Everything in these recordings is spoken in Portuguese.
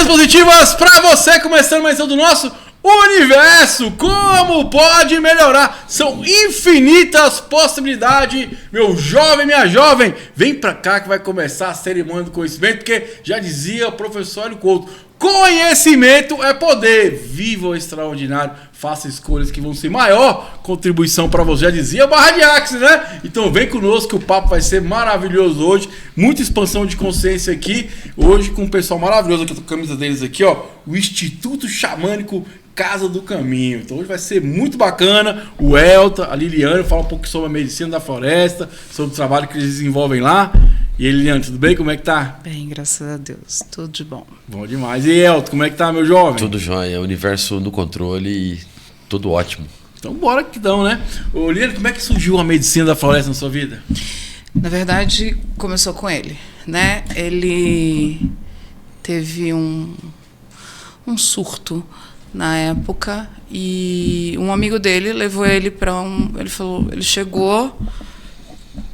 Energias positivas pra você, começando mais um do nosso universo. Como pode melhorar? São infinitas possibilidades. Meu jovem, minha jovem, vem pra cá que vai começar a cerimônia do conhecimento, porque já dizia o professor Hélio Couto, conhecimento é poder. Viva o extraordinário, faça escolhas que vão ser maior contribuição para você. Já dizia Barra de Axis, né? Então vem conosco que o papo vai ser maravilhoso hoje. Muita expansão de consciência aqui. Hoje com um pessoal maravilhoso, aqui com a camisa deles aqui, ó. O Instituto Xamânico Casa do Caminho. Então hoje vai ser muito bacana. O Elton, a Liliane, fala um pouco sobre a medicina da floresta, sobre o trabalho que eles desenvolvem lá. E aí, Liliane, tudo bem? Como é que tá? Bem, graças a Deus. Tudo de bom. Bom demais. E Elton, como é que tá, meu jovem? Tudo jóia. Universo no controle e tudo ótimo. Então bora que dão, né? Ô, Liliane, como é que surgiu a medicina da floresta na sua vida? Na verdade, começou com ele, né? Ele teve um surto na época e um amigo dele levou ele para ele chegou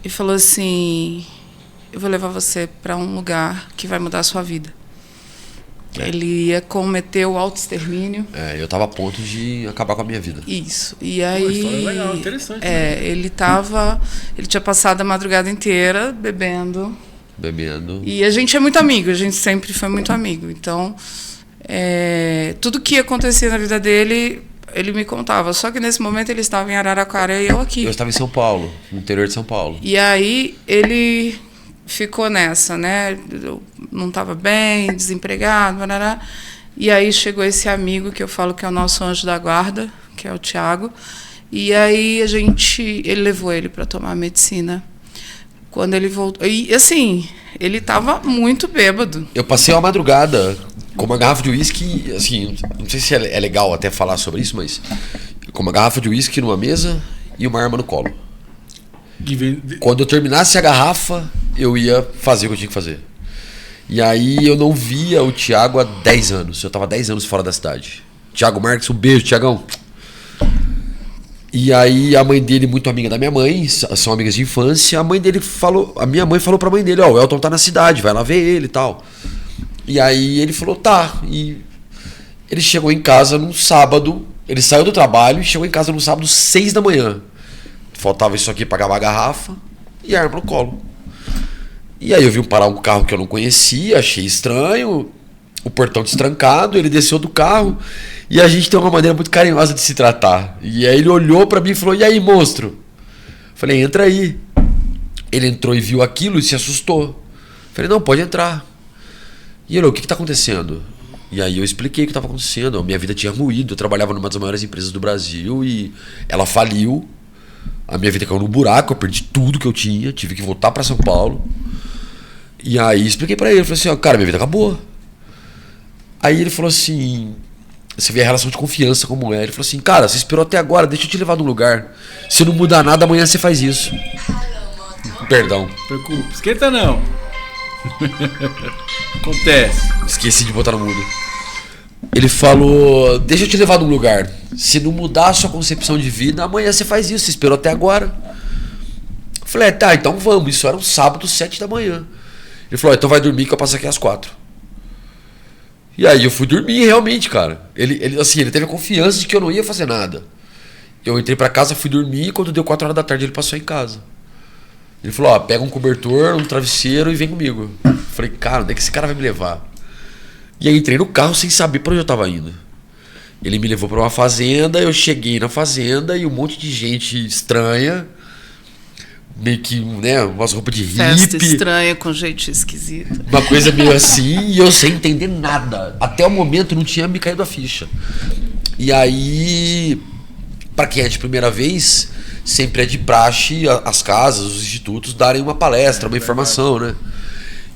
e falou assim: eu vou levar você para um lugar que vai mudar a sua vida. Ele ia cometer o autoextermínio. Eu estava a ponto de acabar com a minha vida. Isso. E aí, uma história legal, interessante. Né? Ele tinha passado a madrugada inteira bebendo. E a gente é muito amigo, a gente sempre foi muito amigo. Então, tudo que acontecia na vida dele, ele me contava. Só que nesse momento ele estava em Araraquara e eu aqui. Eu estava em São Paulo, no interior de São Paulo. E aí ele ficou nessa, né? Eu não estava bem, desempregado, barará. E aí chegou esse amigo que eu falo que é o nosso anjo da guarda, que é o Thiago. E aí ele levou ele para tomar medicina. Quando ele voltou, e assim, ele estava muito bêbado. Eu passei uma madrugada com uma garrafa de uísque, assim, não sei se é legal até falar sobre isso, mas com uma garrafa de uísque numa mesa e uma arma no colo. Quando eu terminasse a garrafa, eu ia fazer o que eu tinha que fazer. E aí eu não via o Thiago há 10 anos. Eu estava 10 anos fora da cidade. Thiago Marques, um beijo, Thiagão. E aí a mãe dele, muito amiga da minha mãe, são amigas de infância, a minha mãe falou pra mãe dele, ó, o Elton tá na cidade, vai lá ver ele e tal. E aí ele falou, tá. E ele chegou em casa num sábado, ele saiu do trabalho e chegou em casa num sábado 6 da manhã. Faltava isso aqui pra acabar a garrafa e a arma no colo. E aí eu vi parar um carro que eu não conhecia, achei estranho, o portão destrancado, ele desceu do carro e a gente tem uma maneira muito carinhosa de se tratar. E aí ele olhou pra mim e falou, e aí, monstro? Falei, entra aí. Ele entrou e viu aquilo e se assustou. Falei, não, pode entrar. E ele, o que tá acontecendo? E aí eu expliquei o que estava acontecendo. A minha vida tinha ruído, eu trabalhava numa das maiores empresas do Brasil e ela faliu. A minha vida caiu no buraco, eu perdi tudo que eu tinha, tive que voltar para São Paulo. E aí expliquei para ele, falei assim, ó, cara, minha vida acabou. Aí ele falou assim, você vê a relação de confiança como é. Ele falou assim, cara, você esperou até agora, deixa eu te levar num lugar. Se não mudar nada, amanhã você faz isso. Perdão. Preocupa, esquenta não. Acontece. Esqueci de botar no mudo. Ele falou, deixa eu te levar num lugar. Se não mudar a sua concepção de vida, amanhã você faz isso. Você esperou até agora. Eu falei, tá, então vamos. Isso era um sábado, 7 da manhã. Ele falou, então vai dormir que eu passo aqui às 4. E aí eu fui dormir realmente, cara. Ele teve a confiança de que eu não ia fazer nada. Eu entrei pra casa, fui dormir e quando deu 4 horas da tarde ele passou em casa. Ele falou, ó, pega um cobertor, um travesseiro e vem comigo. Eu falei, cara, onde é que esse cara vai me levar? E aí entrei no carro sem saber pra onde eu tava indo. Ele me levou pra uma fazenda, eu cheguei na fazenda e um monte de gente estranha, meio que, né, umas roupas de hippie. Festa estranha, com gente esquisita. Uma coisa meio assim, e eu sem entender nada. Até o momento não tinha me caído a ficha. E aí, pra quem é de primeira vez, sempre é de praxe as casas, os institutos darem uma palestra, uma informação, né?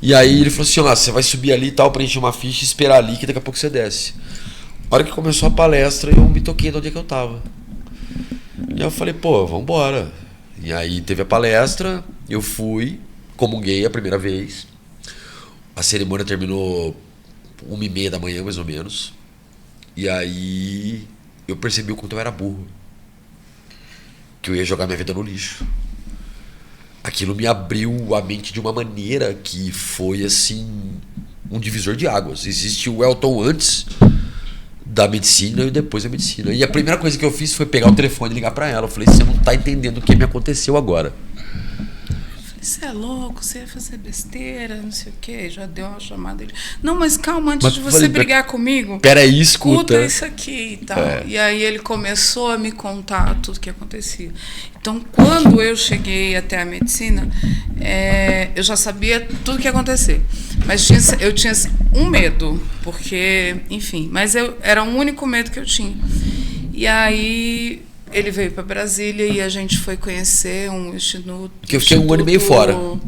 E aí ele falou assim, ó, você vai subir ali e tal, preencher uma ficha e esperar ali que daqui a pouco você desce. A hora que começou a palestra, eu me toquei de onde é que eu tava. E aí eu falei, pô, vambora. E aí teve a palestra, eu fui, comunguei a primeira vez. A cerimônia terminou 1h30 da manhã, mais ou menos. E aí eu percebi o quanto eu era burro. Que eu ia jogar minha vida no lixo. Aquilo me abriu a mente de uma maneira que foi assim um divisor de águas. Existe o Elton antes da medicina e depois da medicina. E a primeira coisa que eu fiz foi pegar o telefone e ligar pra ela. Eu falei, você não tá entendendo o que me aconteceu agora. Você é louco, você ia fazer besteira, não sei o quê. Já deu uma chamada dele. Não, mas calma, antes de você brigar comigo. Peraí, escuta isso aqui e tal. E aí ele começou a me contar tudo o que acontecia. Então, quando eu cheguei até a medicina, eu já sabia tudo o que ia acontecer. Mas eu tinha um medo, porque, enfim, mas era o único medo que eu tinha. E aí ele veio para Brasília e a gente foi conhecer um instituto. Que eu fiquei 1 ano e meio fora. O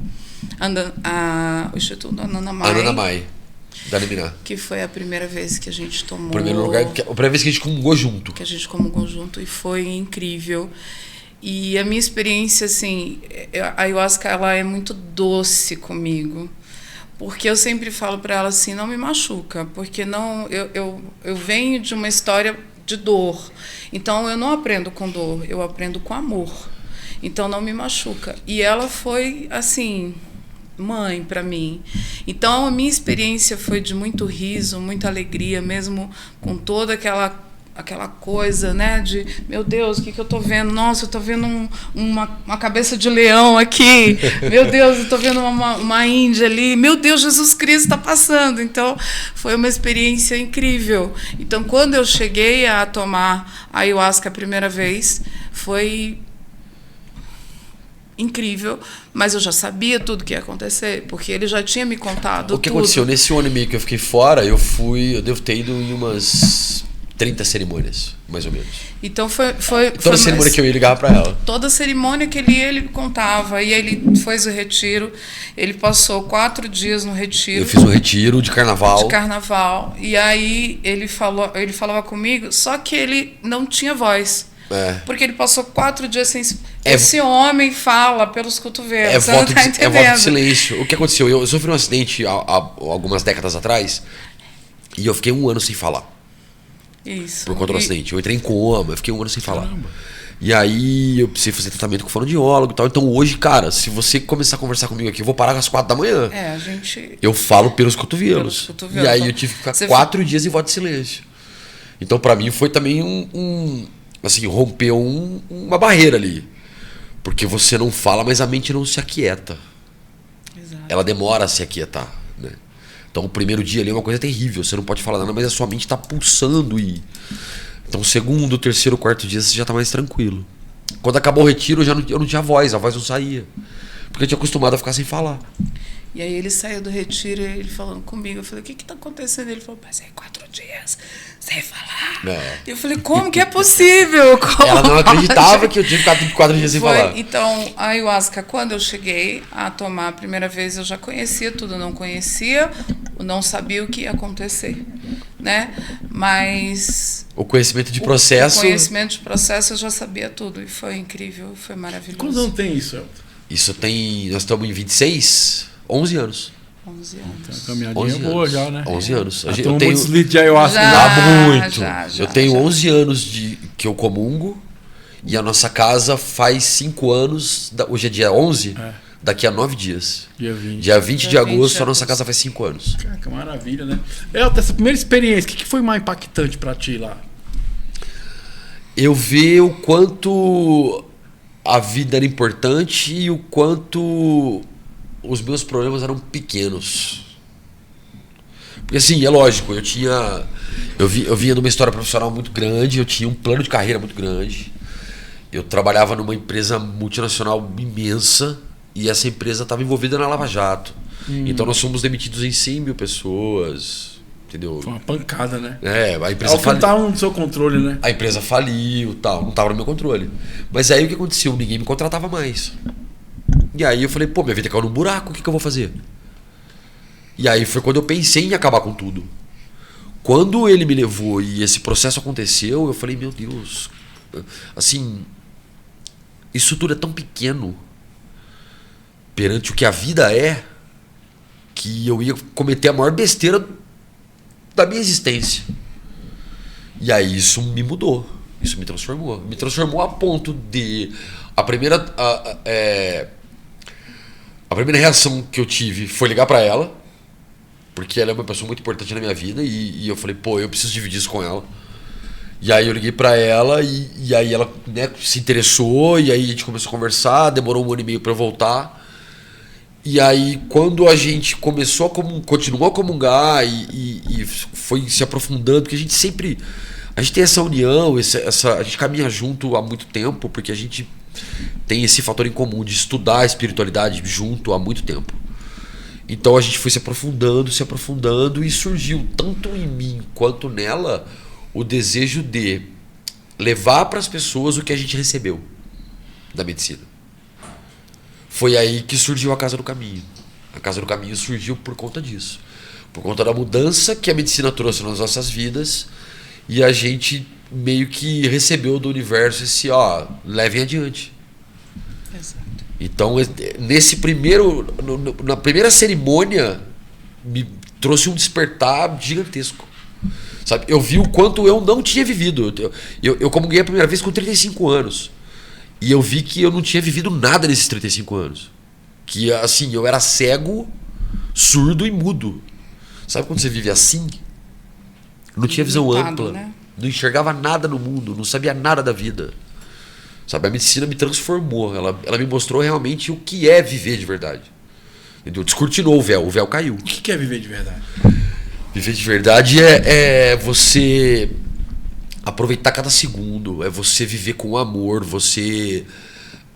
Instituto Anana Mai, da Liminar. Que foi a primeira vez que a gente tomou. Primeiro lugar, a primeira vez que a gente comungou junto. Que a gente comungou junto e foi incrível. E a minha experiência, assim, a ayahuasca, ela é muito doce comigo. Porque eu sempre falo para ela assim, não me machuca, porque não, eu venho de uma história de dor. Então, eu não aprendo com dor, eu aprendo com amor. Então, não me machuca. E ela foi, assim, mãe para mim. Então, a minha experiência foi de muito riso, muita alegria, mesmo com toda aquela coisa, né, de, meu Deus, o que eu tô vendo? Nossa, eu tô vendo uma cabeça de leão aqui. Meu Deus, eu tô vendo uma índia ali. Meu Deus, Jesus Cristo está passando. Então, foi uma experiência incrível. Então, quando eu cheguei a tomar a ayahuasca a primeira vez, foi incrível, mas eu já sabia tudo que ia acontecer, porque ele já tinha me contado tudo. O que aconteceu? Nesse 1 ano e meio que eu fiquei fora, eu devo ter ido em umas 30 cerimônias, mais ou menos. Então foi toda cerimônia que eu ia ligar pra ela. Toda cerimônia que ele contava. E ele fez o retiro. Ele passou 4 dias no retiro. Eu fiz um retiro de carnaval. E aí ele falava comigo, só que ele não tinha voz. Porque ele passou 4 dias sem... Esse homem fala pelos cotovelos. Você não tá entendendo. É voto de silêncio. O que aconteceu? Eu sofri um acidente há algumas décadas atrás e eu fiquei 1 ano sem falar. Isso. Por conta do acidente. Eu entrei em coma, eu fiquei 1 ano sem falar. E aí eu precisei fazer tratamento com fonoaudiólogo e tal. Então hoje, cara, se você começar a conversar comigo aqui, eu vou parar às 4 da manhã. Eu falo pelos cotovelos. E aí eu tive que ficar 4 dias em voto de silêncio. Então pra mim foi também assim, rompeu uma barreira ali. Porque você não fala, mas a mente não se aquieta. Exato. Ela demora a se aquietar, né? Então o primeiro dia ali é uma coisa terrível, você não pode falar nada, mas a sua mente está pulsando. Então o segundo, terceiro, quarto dia você já está mais tranquilo. Quando acabou o retiro eu não tinha voz, a voz não saía. Porque eu tinha acostumado a ficar sem falar. E aí ele saiu do retiro, ele falando comigo, eu falei, o que está acontecendo? Ele falou, passei 4 dias sem falar. Eu falei, como que é possível? Ela não acreditava que eu tinha ficado 4 dias sem falar. Então, a ayahuasca, quando eu cheguei a tomar a primeira vez, eu já conhecia tudo, não conhecia, não sabia o que ia acontecer, né? Mas o conhecimento de processo... O conhecimento de processo eu já sabia tudo, e foi incrível, foi maravilhoso. Quantos anos tem isso, Elton? Isso tem... Nós estamos em 26, 11 anos. 11 anos. Tem uma caminhadinha boa já, né? 11 anos. Eu tenho muitos litros de ayahuasca. Muito. Eu tenho 11 anos que eu comungo e a nossa casa faz 5 anos. Hoje é dia 11, daqui a 9 dias. Dia 20 de agosto, a nossa casa faz 5 anos. Caraca, maravilha, né? Elton, essa primeira experiência, o que foi mais impactante pra ti lá? Eu vi o quanto a vida era importante e o quanto os meus problemas eram pequenos. Porque assim, é lógico, eu vinha de uma história profissional muito grande, eu tinha um plano de carreira muito grande. Eu trabalhava numa empresa multinacional imensa e essa empresa estava envolvida na Lava Jato. Então nós fomos demitidos em 100 mil pessoas, entendeu? Foi uma pancada, né? A empresa faliu. Não estava no seu controle, né? A empresa faliu, tal, não estava no meu controle. Mas aí o que aconteceu? Ninguém me contratava mais. E aí eu falei, pô, minha vida caiu num buraco, o que eu vou fazer? E aí foi quando eu pensei em acabar com tudo. Quando ele me levou e esse processo aconteceu, eu falei, meu Deus, assim, isso tudo é tão pequeno perante o que a vida é, que eu ia cometer a maior besteira da minha existência. E aí isso me mudou, isso me transformou. Me transformou a ponto de... A primeira reação que eu tive foi ligar pra ela porque ela é uma pessoa muito importante na minha vida e eu falei, pô, eu preciso dividir isso com ela. E aí eu liguei pra ela e aí ela, né, se interessou e aí a gente começou a conversar, demorou 1 ano e meio pra eu voltar. E aí quando a gente começou continuou a comungar e foi se aprofundando, porque a gente tem essa união, a gente caminha junto há muito tempo, porque a gente tem esse fator em comum de estudar a espiritualidade junto há muito tempo. Então a gente foi se aprofundando e surgiu tanto em mim quanto nela o desejo de levar para as pessoas o que a gente recebeu da medicina. Foi aí que surgiu a Casa do Caminho. A Casa do Caminho surgiu por conta disso. Por conta da mudança que a medicina trouxe nas nossas vidas e a gente meio que recebeu do universo esse, levem adiante. Exato. Então, na primeira cerimônia, me trouxe um despertar gigantesco. Sabe? Eu vi o quanto eu não tinha vivido. Eu comunguei a primeira vez com 35 anos. E eu vi que eu não tinha vivido nada nesses 35 anos. Que, assim, eu era cego, surdo e mudo. Sabe quando você vive assim? Não tinha visão ampla. Né? Não enxergava nada no mundo, não sabia nada da vida. Sabe? A medicina me transformou. Ela me mostrou realmente o que é viver de verdade. Entendeu? Descortinou o véu caiu. O que é viver de verdade? Viver de verdade é você aproveitar cada segundo, é você viver com amor, você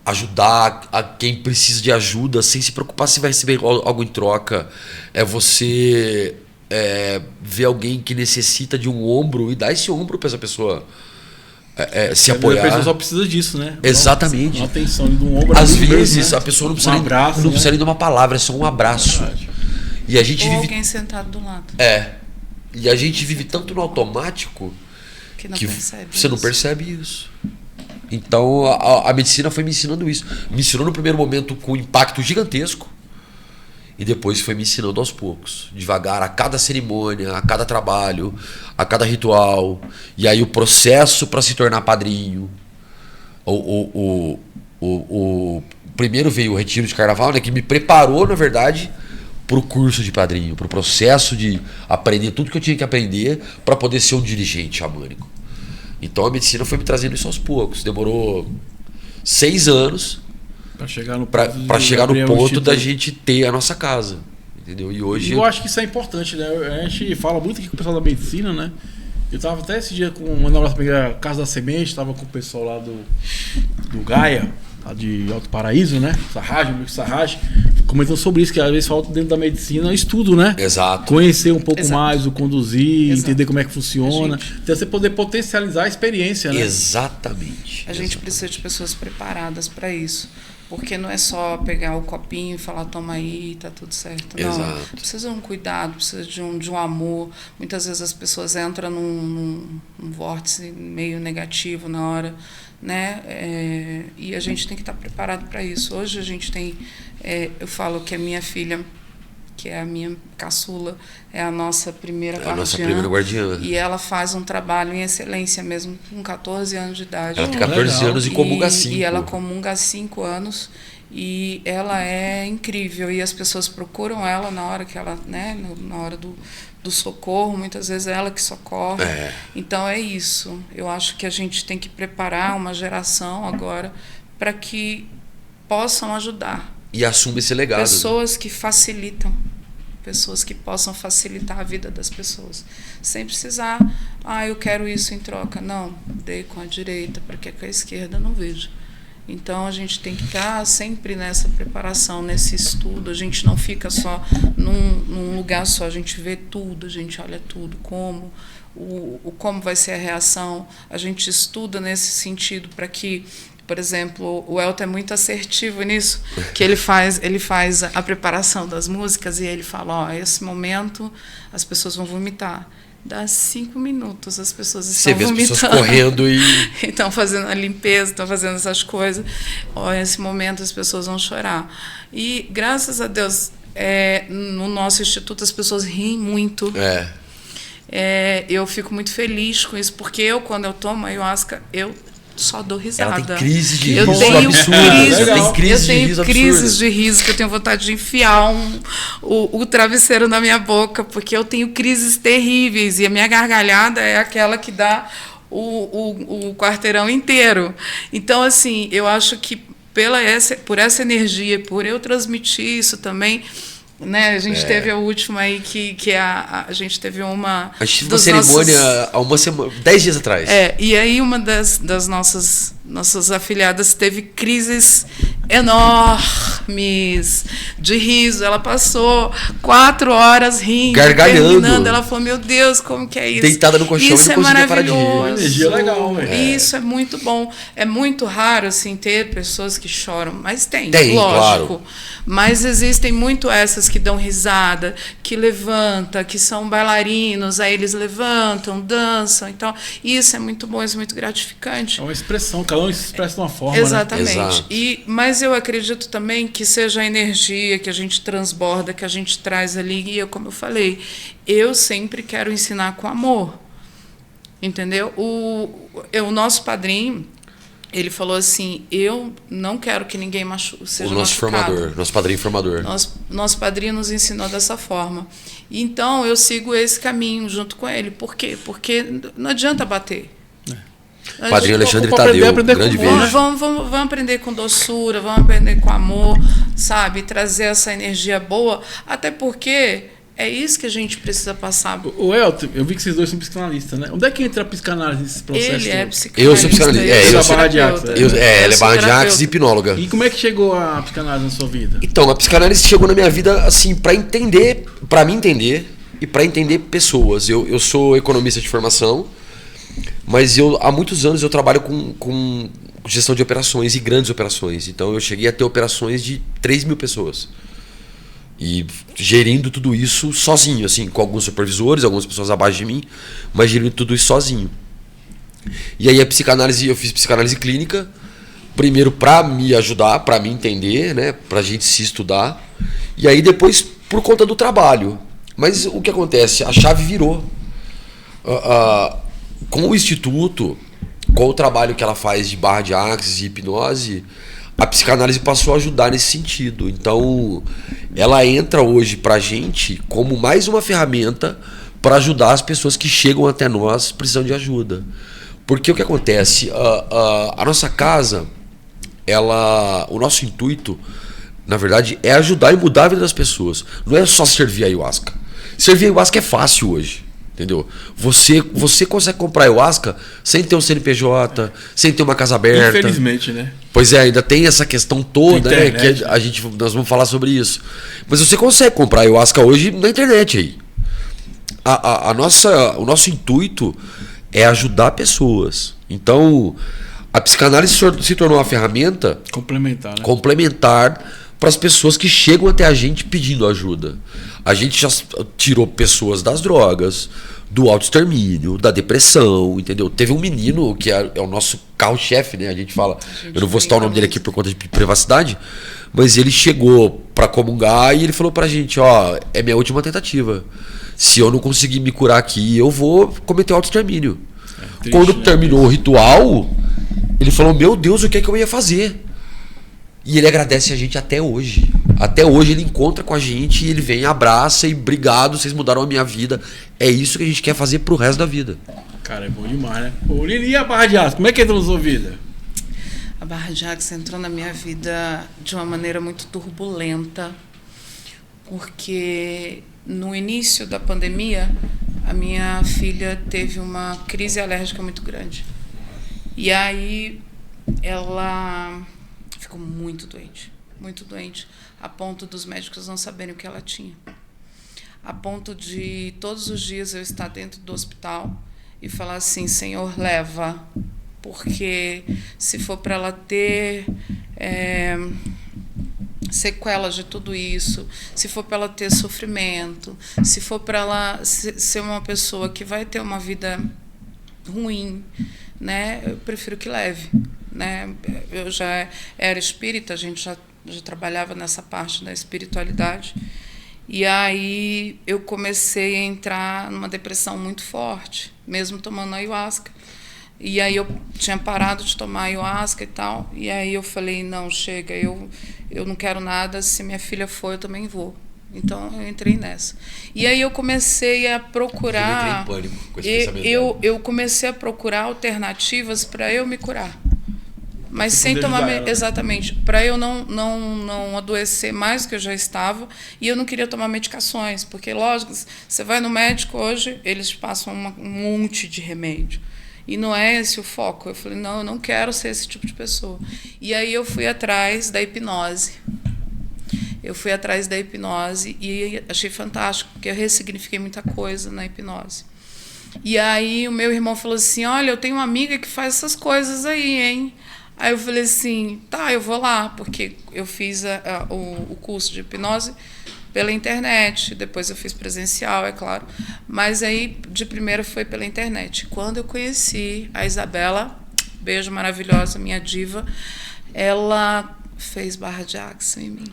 ajudar a quem precisa de ajuda sem se preocupar se vai receber algo em troca, é você ver alguém que necessita de um ombro e dar esse ombro para essa pessoa se apoiar. A pessoa só precisa disso, né? Exatamente. Uma atenção de um ombro. Às vezes, né? A pessoa não precisa, abraço, não precisa nem de uma palavra, é só um abraço. E a gente Ou vive... alguém sentado do lado. E a gente vive tanto no automático que você não percebe isso. Então a medicina foi me ensinando isso. Me ensinou no primeiro momento com um impacto gigantesco e depois foi me ensinando aos poucos, devagar, a cada cerimônia, a cada trabalho, a cada ritual. E aí o processo para se tornar padrinho. Primeiro veio o retiro de carnaval, né, que me preparou, na verdade, para o curso de padrinho, para o processo de aprender tudo que eu tinha que aprender para poder ser um dirigente xamânico. Então a medicina foi me trazendo isso aos poucos. Demorou 6 anos para chegar no ponto da gente ter a nossa casa. Entendeu? E hoje. Eu acho que isso é importante, né? A gente fala muito aqui com o pessoal da medicina, né? Eu estava até esse dia com uma nossa primeira Casa da Semente, estava com o pessoal lá do Gaia, lá de Alto Paraíso, né? Sarraj, comentando sobre isso, que às vezes falta dentro da medicina estudo, né? Exato. Conhecer um pouco mais, o conduzir, entender como é que funciona. Então você poder potencializar a experiência, né? Exatamente. A gente precisa de pessoas preparadas para isso. Porque não é só pegar o copinho e falar, toma aí, tá tudo certo. Não, exato. Precisa de um cuidado, precisa de um amor. Muitas vezes as pessoas entram num vórtice meio negativo na hora, né? E a gente tem que estar preparado para isso. Hoje a gente tem, eu falo que a minha filha, que é a minha caçula, é a nossa primeira guardiã. A nossa primeira guardiã. E ela faz um trabalho em excelência mesmo, com 14 anos de idade. Ela tem 14 anos e comunga há 5. E ela comunga há 5 anos. E ela é incrível. E as pessoas procuram ela na hora que ela, né, na hora do socorro, muitas vezes é ela que socorre. Então é isso. Eu acho que a gente tem que preparar uma geração agora para que possam ajudar. E assume esse legado. Pessoas que facilitam. Pessoas que possam facilitar a vida das pessoas. Sem precisar, eu quero isso em troca. Não, dei com a direita, porque com a esquerda não vejo. Então a gente tem que estar sempre nessa preparação, nesse estudo. A gente não fica só num lugar só, a gente vê tudo, a gente olha tudo, como vai ser a reação. A gente estuda nesse sentido para que, por exemplo, o Elton é muito assertivo nisso, que ele faz a preparação das músicas e ele fala, esse momento as pessoas vão vomitar. Dá 5 minutos, as pessoas estão vomitando. Você vê as pessoas correndo e... estão fazendo a limpeza, estão fazendo essas coisas. Nesse momento as pessoas vão chorar. E, graças a Deus, no nosso instituto as pessoas riem muito. Eu fico muito feliz com isso, porque quando eu tomo ayahuasca, eu só dou risada. Ela tem crises de eu riso tenho absurdas. crises, Tem crises de riso absurdas. de riso que eu tenho vontade de enfiar o travesseiro na minha boca, porque eu tenho crises terríveis e a minha gargalhada é aquela que dá o quarteirão inteiro. Então, assim, eu acho que por essa energia, por eu transmitir isso também, né? A gente teve a última aí que a gente teve uma... A gente teve uma cerimônia há uma semana, 10 dias atrás. E aí uma das nossas afiliadas teve crises enormes de riso. Ela passou 4 horas rindo, gargalhando. Terminando. Ela falou, meu Deus, como que é isso? Deitada no colchão isso e não conseguia parar de rir. Uma energia legal, velho. Isso é muito bom. É muito raro, assim, ter pessoas que choram, mas tem lógico. Claro. Mas existem muito essas que dão risada, que levantam, que são bailarinos, aí eles levantam, dançam, então isso é muito bom, isso é muito gratificante. É uma expressão, cada um se expressa de uma forma, exatamente. Né? Exato. Mas eu acredito também que seja a energia que a gente transborda, que a gente traz ali, e como eu falei, eu sempre quero ensinar com amor, entendeu? O nosso padrinho, ele falou assim, eu não quero que ninguém seja machucado. Nosso padrinho formador. Nosso padrinho nos ensinou dessa forma. Então, eu sigo esse caminho junto com ele. Por quê? Porque não adianta bater. Padrinho Alexandre Tadeu, grande beijo. Vamos aprender com doçura, vamos aprender com amor, sabe? Trazer essa energia boa, até porque... É isso que a gente precisa passar. O Elton, eu vi que vocês dois são psicanalistas, né? Onde é que entra a psicanálise nesse processo? Ele é psicanalista. Eu sou psicanalista. Eu sou barra de Axis. Ela é barra de Axis e hipnóloga. E como é que chegou a psicanálise na sua vida? Então, a psicanálise chegou na minha vida, assim, para me entender e para entender pessoas. Eu sou economista de formação, mas há muitos anos eu trabalho com gestão de operações e grandes operações. Então, eu cheguei a ter operações de 3.000 pessoas. E gerindo tudo isso sozinho, assim, com alguns supervisores, algumas pessoas abaixo de mim, mas gerindo tudo isso sozinho. E aí eu fiz psicanálise clínica, primeiro para me ajudar, para me entender, né, pra gente se estudar, e aí depois por conta do trabalho. Mas o que acontece? A chave virou. Com o instituto, com o trabalho que ela faz de barra de axis e hipnose, a psicanálise passou a ajudar nesse sentido. Então, ela entra hoje pra gente como mais uma ferramenta para ajudar as pessoas que chegam até nós precisando de ajuda. Porque o que acontece? A nossa casa, o nosso intuito, na verdade, é ajudar e mudar a vida das pessoas. Não é só servir a ayahuasca. Servir a ayahuasca é fácil hoje. Entendeu? Você consegue comprar ayahuasca sem ter um CNPJ, sem ter uma casa aberta. Infelizmente, né? Pois é, ainda tem essa questão toda, né? Que nós vamos falar sobre isso. Mas você consegue comprar ayahuasca hoje na internet aí. O nosso intuito é ajudar pessoas. Então, a psicanálise se tornou uma ferramenta complementar para as pessoas que chegam até a gente pedindo ajuda. A gente já tirou pessoas das drogas, do autoextermínio, da depressão, entendeu? Teve um menino que é o nosso carro-chefe, né? A gente fala, eu não vou citar o nome dele aqui por conta de privacidade, mas ele chegou para comungar e ele falou pra gente, é minha última tentativa. Se eu não conseguir me curar aqui, eu vou cometer autoextermínio. Quando terminou o ritual, ele falou, meu Deus, o que é que eu ia fazer? E ele agradece a gente até hoje. Até hoje ele encontra com a gente e ele vem, abraça e obrigado, vocês mudaram a minha vida. É isso que a gente quer fazer pro resto da vida. Cara, é bom demais, né? Ô, Lili, e a barra de axis? Como é que entrou na sua vida? A barra de axis entrou na minha vida de uma maneira muito turbulenta, porque no início da pandemia, a minha filha teve uma crise alérgica muito grande. E aí ela ficou muito doente, a ponto dos médicos não saberem o que ela tinha. A ponto de todos os dias eu estar dentro do hospital e falar assim, Senhor, leva, porque se for para ela ter sequelas de tudo isso, se for para ela ter sofrimento, se for para ela ser uma pessoa que vai ter uma vida ruim, né, eu prefiro que leve. Né? Eu já era espírita, a gente já trabalhava nessa parte da espiritualidade, e aí eu comecei a entrar numa depressão muito forte, mesmo tomando ayahuasca, E aí eu tinha parado de tomar ayahuasca e tal. E aí eu falei, não, chega, eu não quero nada. Se minha filha for, eu também vou. Então eu entrei nessa. E aí eu comecei a procurar. Eu entrei em pânico com esse pensamento. Eu comecei a procurar alternativas para eu me curar. Mas sem poder tomar. ajudar ela, né? Exatamente. Para eu não adoecer mais do que eu já estava. E eu não queria tomar medicações. Porque, lógico, você vai no médico hoje, eles te passam um monte de remédio. E não é esse o foco. Eu falei, não, eu não quero ser esse tipo de pessoa. E aí eu fui atrás da hipnose. E achei fantástico, porque eu ressignifiquei muita coisa na hipnose. E aí o meu irmão falou assim, olha, eu tenho uma amiga que faz essas coisas aí, hein? Aí eu falei assim, tá, eu vou lá, porque eu fiz o curso de hipnose pela internet, depois eu fiz presencial, é claro, mas aí de primeira foi pela internet. Quando eu conheci a Isabela, beijo maravilhosa, minha diva, ela fez barra de axel em mim.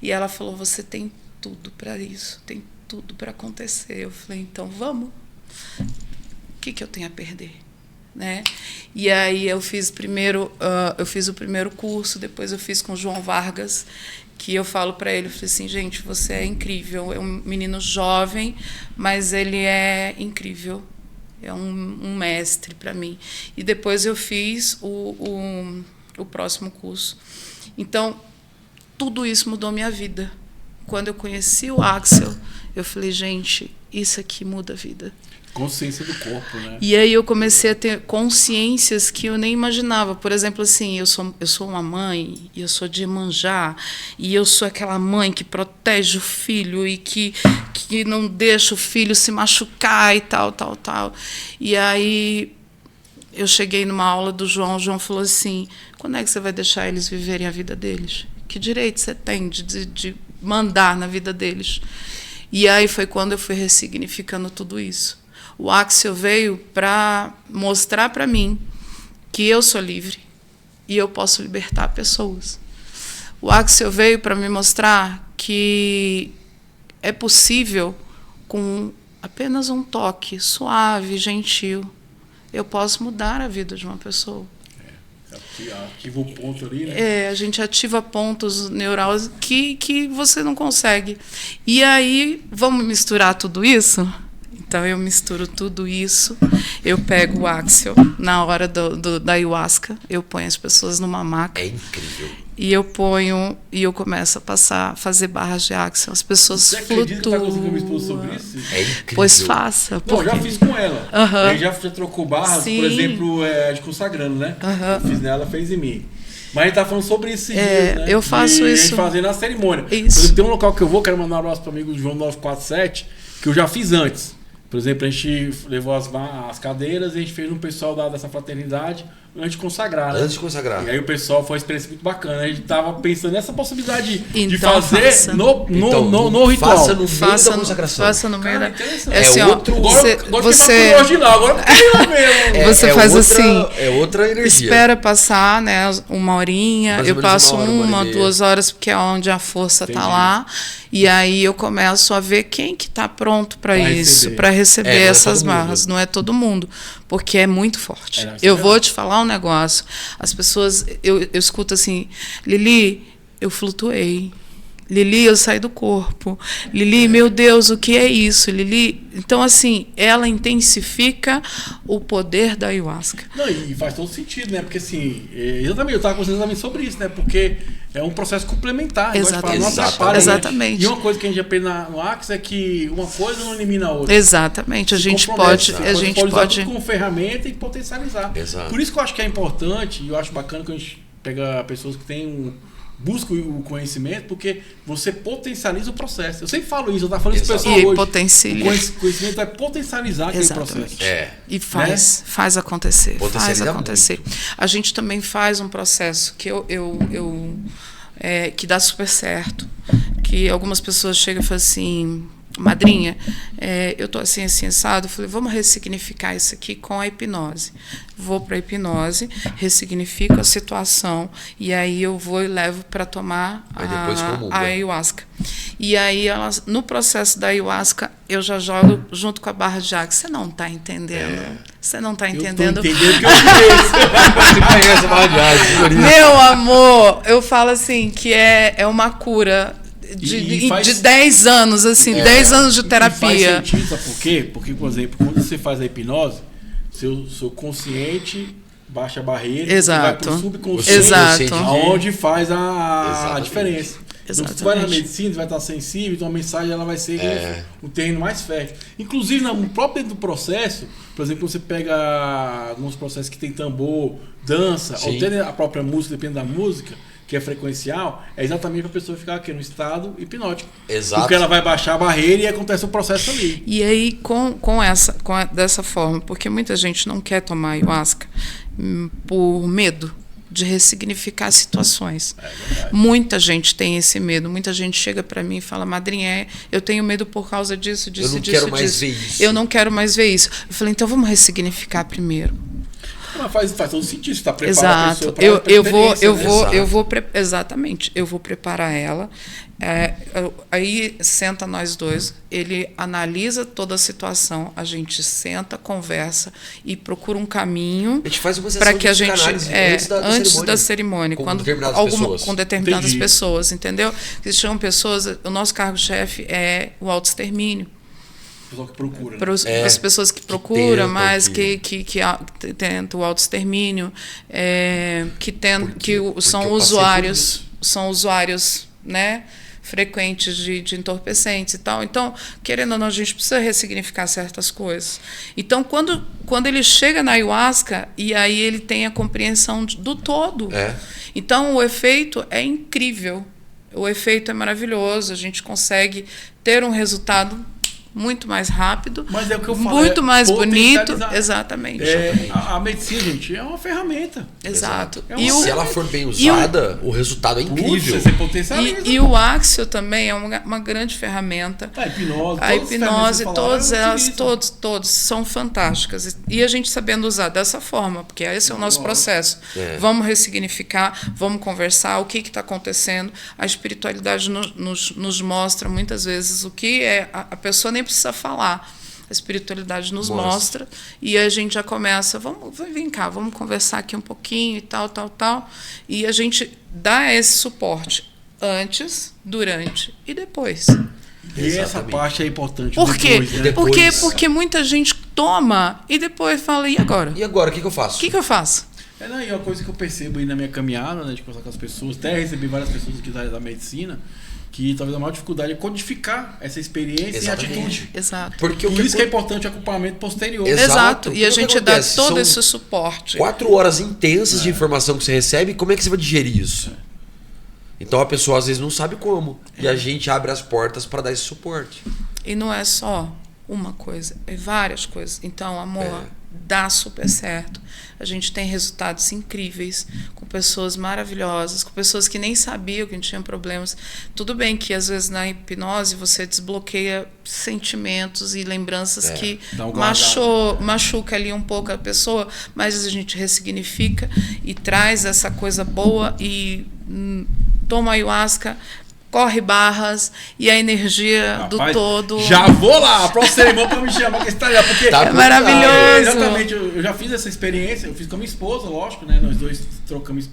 E ela falou, você tem tudo para isso, tem tudo para acontecer. Eu falei, então vamos. O que eu tenho a perder? Né? E aí eu fiz o primeiro curso, depois eu fiz com o João Vargas, que eu falo para ele, eu falei assim, gente, você é incrível, é um menino jovem, mas ele é incrível, é um mestre para mim. E depois eu fiz o próximo curso. Então, tudo isso mudou minha vida. Quando eu conheci o Axel, eu falei, gente, isso aqui muda a vida. Consciência do corpo, né? E aí eu comecei a ter consciências que eu nem imaginava. Por exemplo, assim, eu sou uma mãe, e eu sou de Iemanjá, e eu sou aquela mãe que protege o filho e que não deixa o filho se machucar e tal. E aí eu cheguei numa aula do João, o João falou assim, quando é que você vai deixar eles viverem a vida deles? Que direito você tem de mandar na vida deles? E aí foi quando eu fui ressignificando tudo isso. O Axel veio para mostrar para mim que eu sou livre e eu posso libertar pessoas. O Axel veio para me mostrar que é possível, com apenas um toque suave, gentil, eu posso mudar a vida de uma pessoa. Ativa o ponto ali, né? A gente ativa pontos neurais que você não consegue. E aí, vamos misturar tudo isso? Então, eu misturo tudo isso, eu pego o Axel na hora da ayahuasca, eu ponho as pessoas numa maca. É incrível. E eu começo a fazer barras de Axel. As pessoas Você acredita que tá conseguindo me flutuam. expor sobre isso? É incrível. Pois faça. Não, Porque... eu já fiz com ela. Aham. Aí já trocou barras, Sim. por exemplo, de consagrando, né? Aham. Eu fiz nela, fez em mim. Mas a gente tá falando sobre isso esses dias, né? eu faço A isso. gente fazer na cerimônia. Isso. Por exemplo, tem um local que eu vou, quero mandar um abraço pro amigo João 947, que eu já fiz antes. Por exemplo, a gente levou as cadeiras e a gente fez um pessoal dessa fraternidade antes de consagrar, né? Antes de consagrar. E aí o pessoal foi uma experiência muito bacana. A gente tava pensando nessa possibilidade de Então, fazer faça. no ritual. Faça no meio da consagração. Faça no meio Cara, da... interessante. assim, É ó, outro- Agora você hoje lá, agora não tem eu mesmo. Você faz outra, assim, É outra energia. espera passar, né, uma horinha, Mais ou eu menos passo uma hora e meia. 2 horas, porque é onde a força Entendi. tá lá, e aí eu começo a ver quem que tá pronto para Pra isso, receber. para receber Não é essas todo mundo. barras. Não é todo mundo, porque é muito forte. Isso é Eu vou verdade. te falar um negócio, as pessoas, eu escuto assim, Lili, eu flutuei. Lili, eu saí do corpo. Lili, meu Deus, o que é isso? Lili, então assim, ela intensifica o poder da ayahuasca. Não, e faz todo sentido, né? Porque assim, exatamente, eu estava conversando também sobre isso, né? Porque é um processo complementar. igual a gente fala, não Exatamente. atrapalha, né? Exatamente. E uma coisa que a gente aprende no Axis é que uma coisa não elimina a outra. Exatamente, a Se gente compromete, pode, né? a gente usar pode. tudo como ferramenta e potencializar. Exato. Por isso que eu acho que é importante, e eu acho bacana que a gente pega pessoas que têm busca o conhecimento, porque você potencializa o processo. Eu sempre falo isso, eu estava falando isso pro Exato. pessoal E hoje. potencilia. O conhecimento vai potencializar aquele Exatamente. processo. É. E faz acontecer, faz Potencializa acontecer. A gente também faz um processo que que dá super certo, que algumas pessoas chegam e falam assim, madrinha, eu tô assim, assado. Eu falei, vamos ressignificar isso aqui com a hipnose. Vou para a hipnose, ressignifico a situação, e aí eu vou e levo para tomar a ayahuasca. E aí, no processo da ayahuasca, eu já jogo junto com a barra de água. Você não está entendendo. Você não está entendendo. Eu tô entendendo que eu conheço. Você conhece a barra de água. Meu amor, eu falo assim, que é uma cura de 10 anos, assim, 10 anos de terapia. Faz sentido, sabe por quê? Porque, por exemplo, quando você faz a hipnose, seu consciente baixa a barreira, exato, vai pro subconsciente, exato, aonde faz a diferença. Exatamente. Então, se vai na medicina, você vai estar sensível, então a mensagem ela vai ser um terreno mais fértil. Inclusive, no próprio dentro do processo, por exemplo, você pega alguns processos que tem tambor, dança, ou até a própria música, dependendo da música, que é frequencial, é exatamente para a pessoa ficar aqui no estado hipnótico. Exato. Porque ela vai baixar a barreira e acontece o processo ali. E aí, dessa forma, porque muita gente não quer tomar ayahuasca por medo de ressignificar situações. Muita gente tem esse medo. Muita gente chega para mim e fala, madrinha, eu tenho medo por causa disso, disso, eu não disso, quero mais ver isso. Eu não quero mais ver isso. Eu falei, então vamos ressignificar primeiro. Mas faz todo sentido, você está preparado. Exato. Exatamente. Eu vou preparar ela. Aí senta nós dois, ele analisa toda a situação, a gente senta, conversa e procura um caminho para que a gente antes da cerimônia, com quando com determinadas pessoas, entendeu? Que chamam pessoas, o nosso cargo-chefe é o autoextermínio. Que procura, né? As pessoas que procuram, mas que tentam o autoextermínio, são usuários, né, frequentes de entorpecentes e tal. Então, querendo ou não, a gente precisa ressignificar certas coisas. Então, quando ele chega na ayahuasca, e aí ele tem a compreensão do todo. Então, o efeito é incrível. O efeito é maravilhoso. A gente consegue ter um resultado muito mais rápido, mas é o que eu falo, muito mais bonito. Exatamente. A medicina, gente, é uma ferramenta. Exato. Se ela for bem usada, o resultado é incrível. Você potencializa. E o Axio também é uma grande ferramenta. A hipnose, todas elas, todos são fantásticas. E a gente sabendo usar dessa forma, porque esse é o nosso processo. Vamos ressignificar, vamos conversar, o que está acontecendo. A espiritualidade nos mostra muitas vezes o que a pessoa nem precisa falar. A espiritualidade nos mostra e a gente já começa, vem cá, vamos conversar aqui um pouquinho e tal. E a gente dá esse suporte antes, durante e depois. E essa parte é importante. Por quê? Depois, né? Porque muita gente toma e depois fala, e agora? E agora, o que eu faço? O que eu faço? E é uma coisa que eu percebo aí na minha caminhada, né, de conversar com as pessoas, até recebi várias pessoas aqui da medicina, que talvez a maior dificuldade é codificar essa experiência e atitude. Exato. Porque por isso que é importante o acompanhamento posterior. Exato. E a gente dá todo esse suporte. 4 horas intensas de informação que você recebe, como é que você vai digerir isso? Então a pessoa às vezes não sabe como. E a gente abre as portas para dar esse suporte. E não é só uma coisa, é várias coisas. Então, amor, dá super certo. A gente tem resultados incríveis, com pessoas maravilhosas, com pessoas que nem sabiam que tinham problemas. Tudo bem que, às vezes, na hipnose, você desbloqueia sentimentos e lembranças que machuca ali um pouco a pessoa, mas a gente ressignifica e traz essa coisa boa e toma ayahuasca, corre barras e a energia do todo. Já vou lá, a próxima cerimônia para me chamar que está porque é maravilhoso. Exatamente, eu já fiz essa experiência, eu fiz com a minha esposa, lógico, né? Nós dois trocamos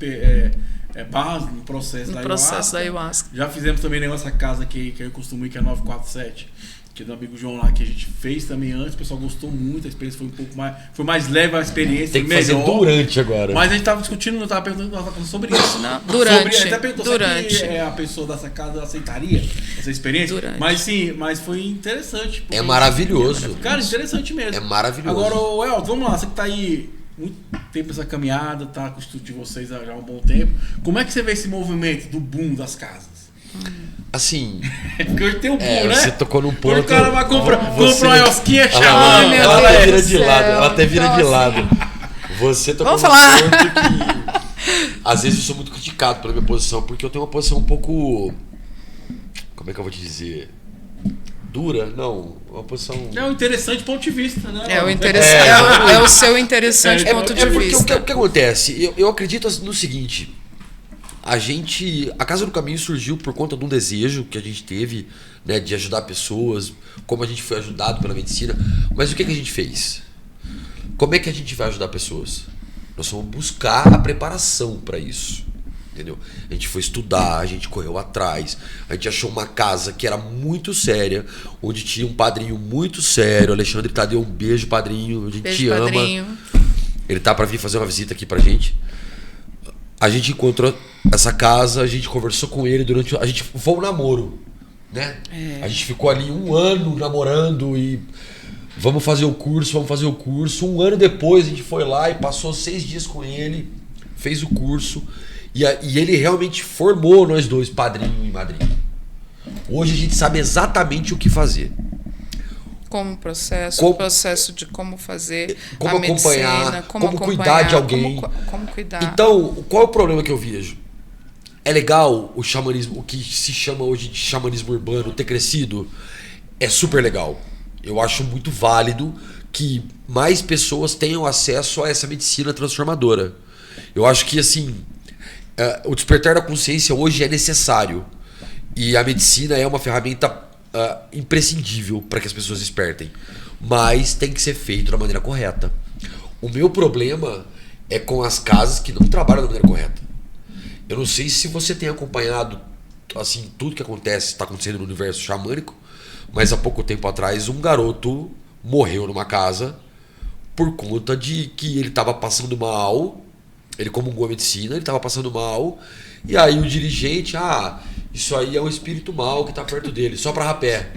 barras no processo da ayahuasca. Já fizemos também nessa casa que eu costumo ir, que é 947. Que é do amigo João lá, que a gente fez também antes, o pessoal gostou muito, a experiência foi um pouco mais, foi mais leve a experiência, tem que fazer durante agora. Mas a gente estava discutindo, eu estava perguntando sobre isso. Não, durante. Até perguntou se a pessoa dessa casa aceitaria essa experiência. Durante. Mas sim, mas foi interessante. É maravilhoso. Cara, interessante mesmo. É maravilhoso. Agora, Elton, vamos lá, você que está aí muito tempo essa caminhada, tá com o estudo de vocês já há um bom tempo. Como é que você vê esse movimento do boom das casas? Assim. Porque hoje tem um boom, né? Você tocou num ponto. Quando o cara vai comprar uma iosquinha chamando. Ela até vira de lado. Ela até vira de lado. Você tocou num ponto que. Às vezes eu sou muito criticado pela minha posição, porque eu tenho uma posição um pouco. Como é que eu vou te dizer? dura? Não, uma posição... É um interessante ponto de vista, né? É o seu interessante ponto de vista. O que acontece? Eu acredito no seguinte... A Casa do Caminho surgiu por conta de um desejo que a gente teve, né, de ajudar pessoas, como a gente foi ajudado pela medicina. Mas o que a gente fez? Como é que a gente vai ajudar pessoas? Nós vamos buscar a preparação para isso. Entendeu? A gente foi estudar, a gente correu atrás, a gente achou uma casa que era muito séria, onde tinha um padrinho muito sério. O Alexandre Tadeu, um beijo, padrinho. A gente te ama. Padrinho. Ele tá para vir fazer uma visita aqui pra gente. A gente encontrou essa casa, a gente conversou com ele durante... A gente foi um namoro, né? A gente ficou ali 1 ano namorando e... Vamos fazer o curso. 1 ano depois a gente foi lá e passou 6 dias com ele, fez o curso. E ele realmente formou nós dois, padrinho e madrinha. Hoje a gente sabe exatamente o que fazer. Como processo, o processo de como fazer como a acompanhar, medicina, como cuidar de alguém. Como cuidar. Então, qual é o problema que eu vejo? É legal o xamanismo, o que se chama hoje de xamanismo urbano, ter crescido? É super legal. Eu acho muito válido que mais pessoas tenham acesso a essa medicina transformadora. Eu acho que, assim, o despertar da consciência hoje é necessário. E a medicina é uma ferramenta imprescindível para que as pessoas despertem, mas tem que ser feito da maneira correta. O meu problema é com as casas que não trabalham da maneira correta. Eu não sei se você tem acompanhado assim tudo que está acontecendo no universo xamânico, mas há pouco tempo atrás um garoto morreu numa casa por conta de que ele estava passando mal. Ele comungou a medicina, ele estava passando mal, e aí o dirigente, isso aí é um espírito mau que está perto dele, só para rapé.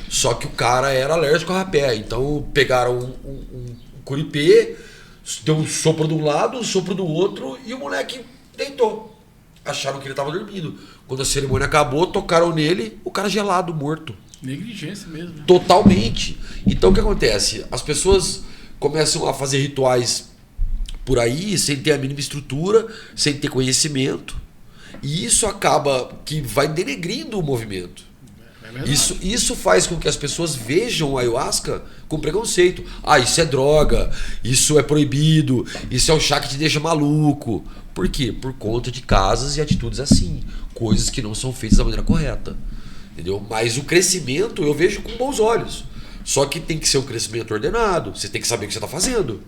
Só que o cara era alérgico a rapé, então pegaram um curipê, deu um sopro de um lado, um sopro do outro, e o moleque deitou. Acharam que ele estava dormindo. Quando a cerimônia acabou, tocaram nele, o cara gelado, morto. Negligência mesmo. Né? Totalmente. Então o que acontece? As pessoas começam a fazer rituais por aí, sem ter a mínima estrutura, sem ter conhecimento. E isso acaba que vai denegrindo o movimento. Isso faz com que as pessoas vejam o ayahuasca com preconceito. Isso é droga, isso é proibido, isso é o chá que te deixa maluco. Por quê? Por conta de casas e atitudes assim. Coisas que não são feitas da maneira correta. Entendeu? Mas o crescimento eu vejo com bons olhos. Só que tem que ser um crescimento ordenado. Você tem que saber o que você está fazendo.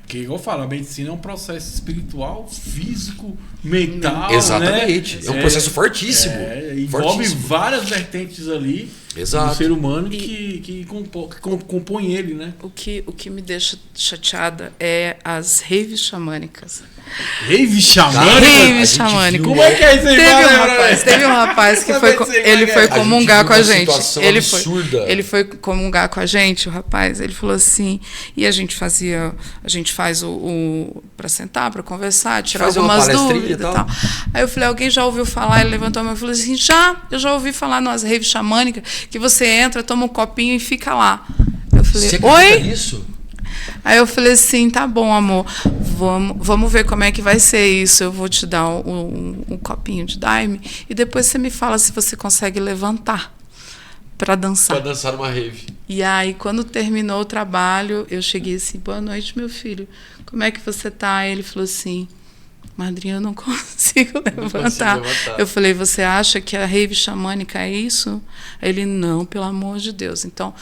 Porque, igual eu falo, a medicina é um processo espiritual, físico, mental. Exatamente. Né? É um processo fortíssimo. Envolve várias vertentes ali do ser humano que compõe ele, né? O que me deixa chateada é as raves xamânicas. Rave xamânica? Rave xamânica. Como é que é isso aí? Teve um rapaz que foi comungar com a gente. Ele foi comungar com a gente, o rapaz. Ele falou assim, e a gente faz para sentar, para conversar, tirar algumas dúvidas e tal. Aí eu falei, alguém já ouviu falar? Ele levantou a mão e falou assim, eu já ouvi falar nas raves xamânicas, que você entra, toma um copinho e fica lá. Eu falei, você oi? Nisso? Aí eu falei assim, tá bom, amor, vamos ver como é que vai ser isso. Eu vou te dar um copinho de daime e depois você me fala se você consegue levantar para dançar. Para dançar numa rave. E aí, quando terminou o trabalho, eu cheguei assim, boa noite, meu filho, como é que você tá? Aí ele falou assim, madrinha, eu não consigo levantar. Eu falei, você acha que a rave xamânica é isso? Aí ele, não, pelo amor de Deus. Então,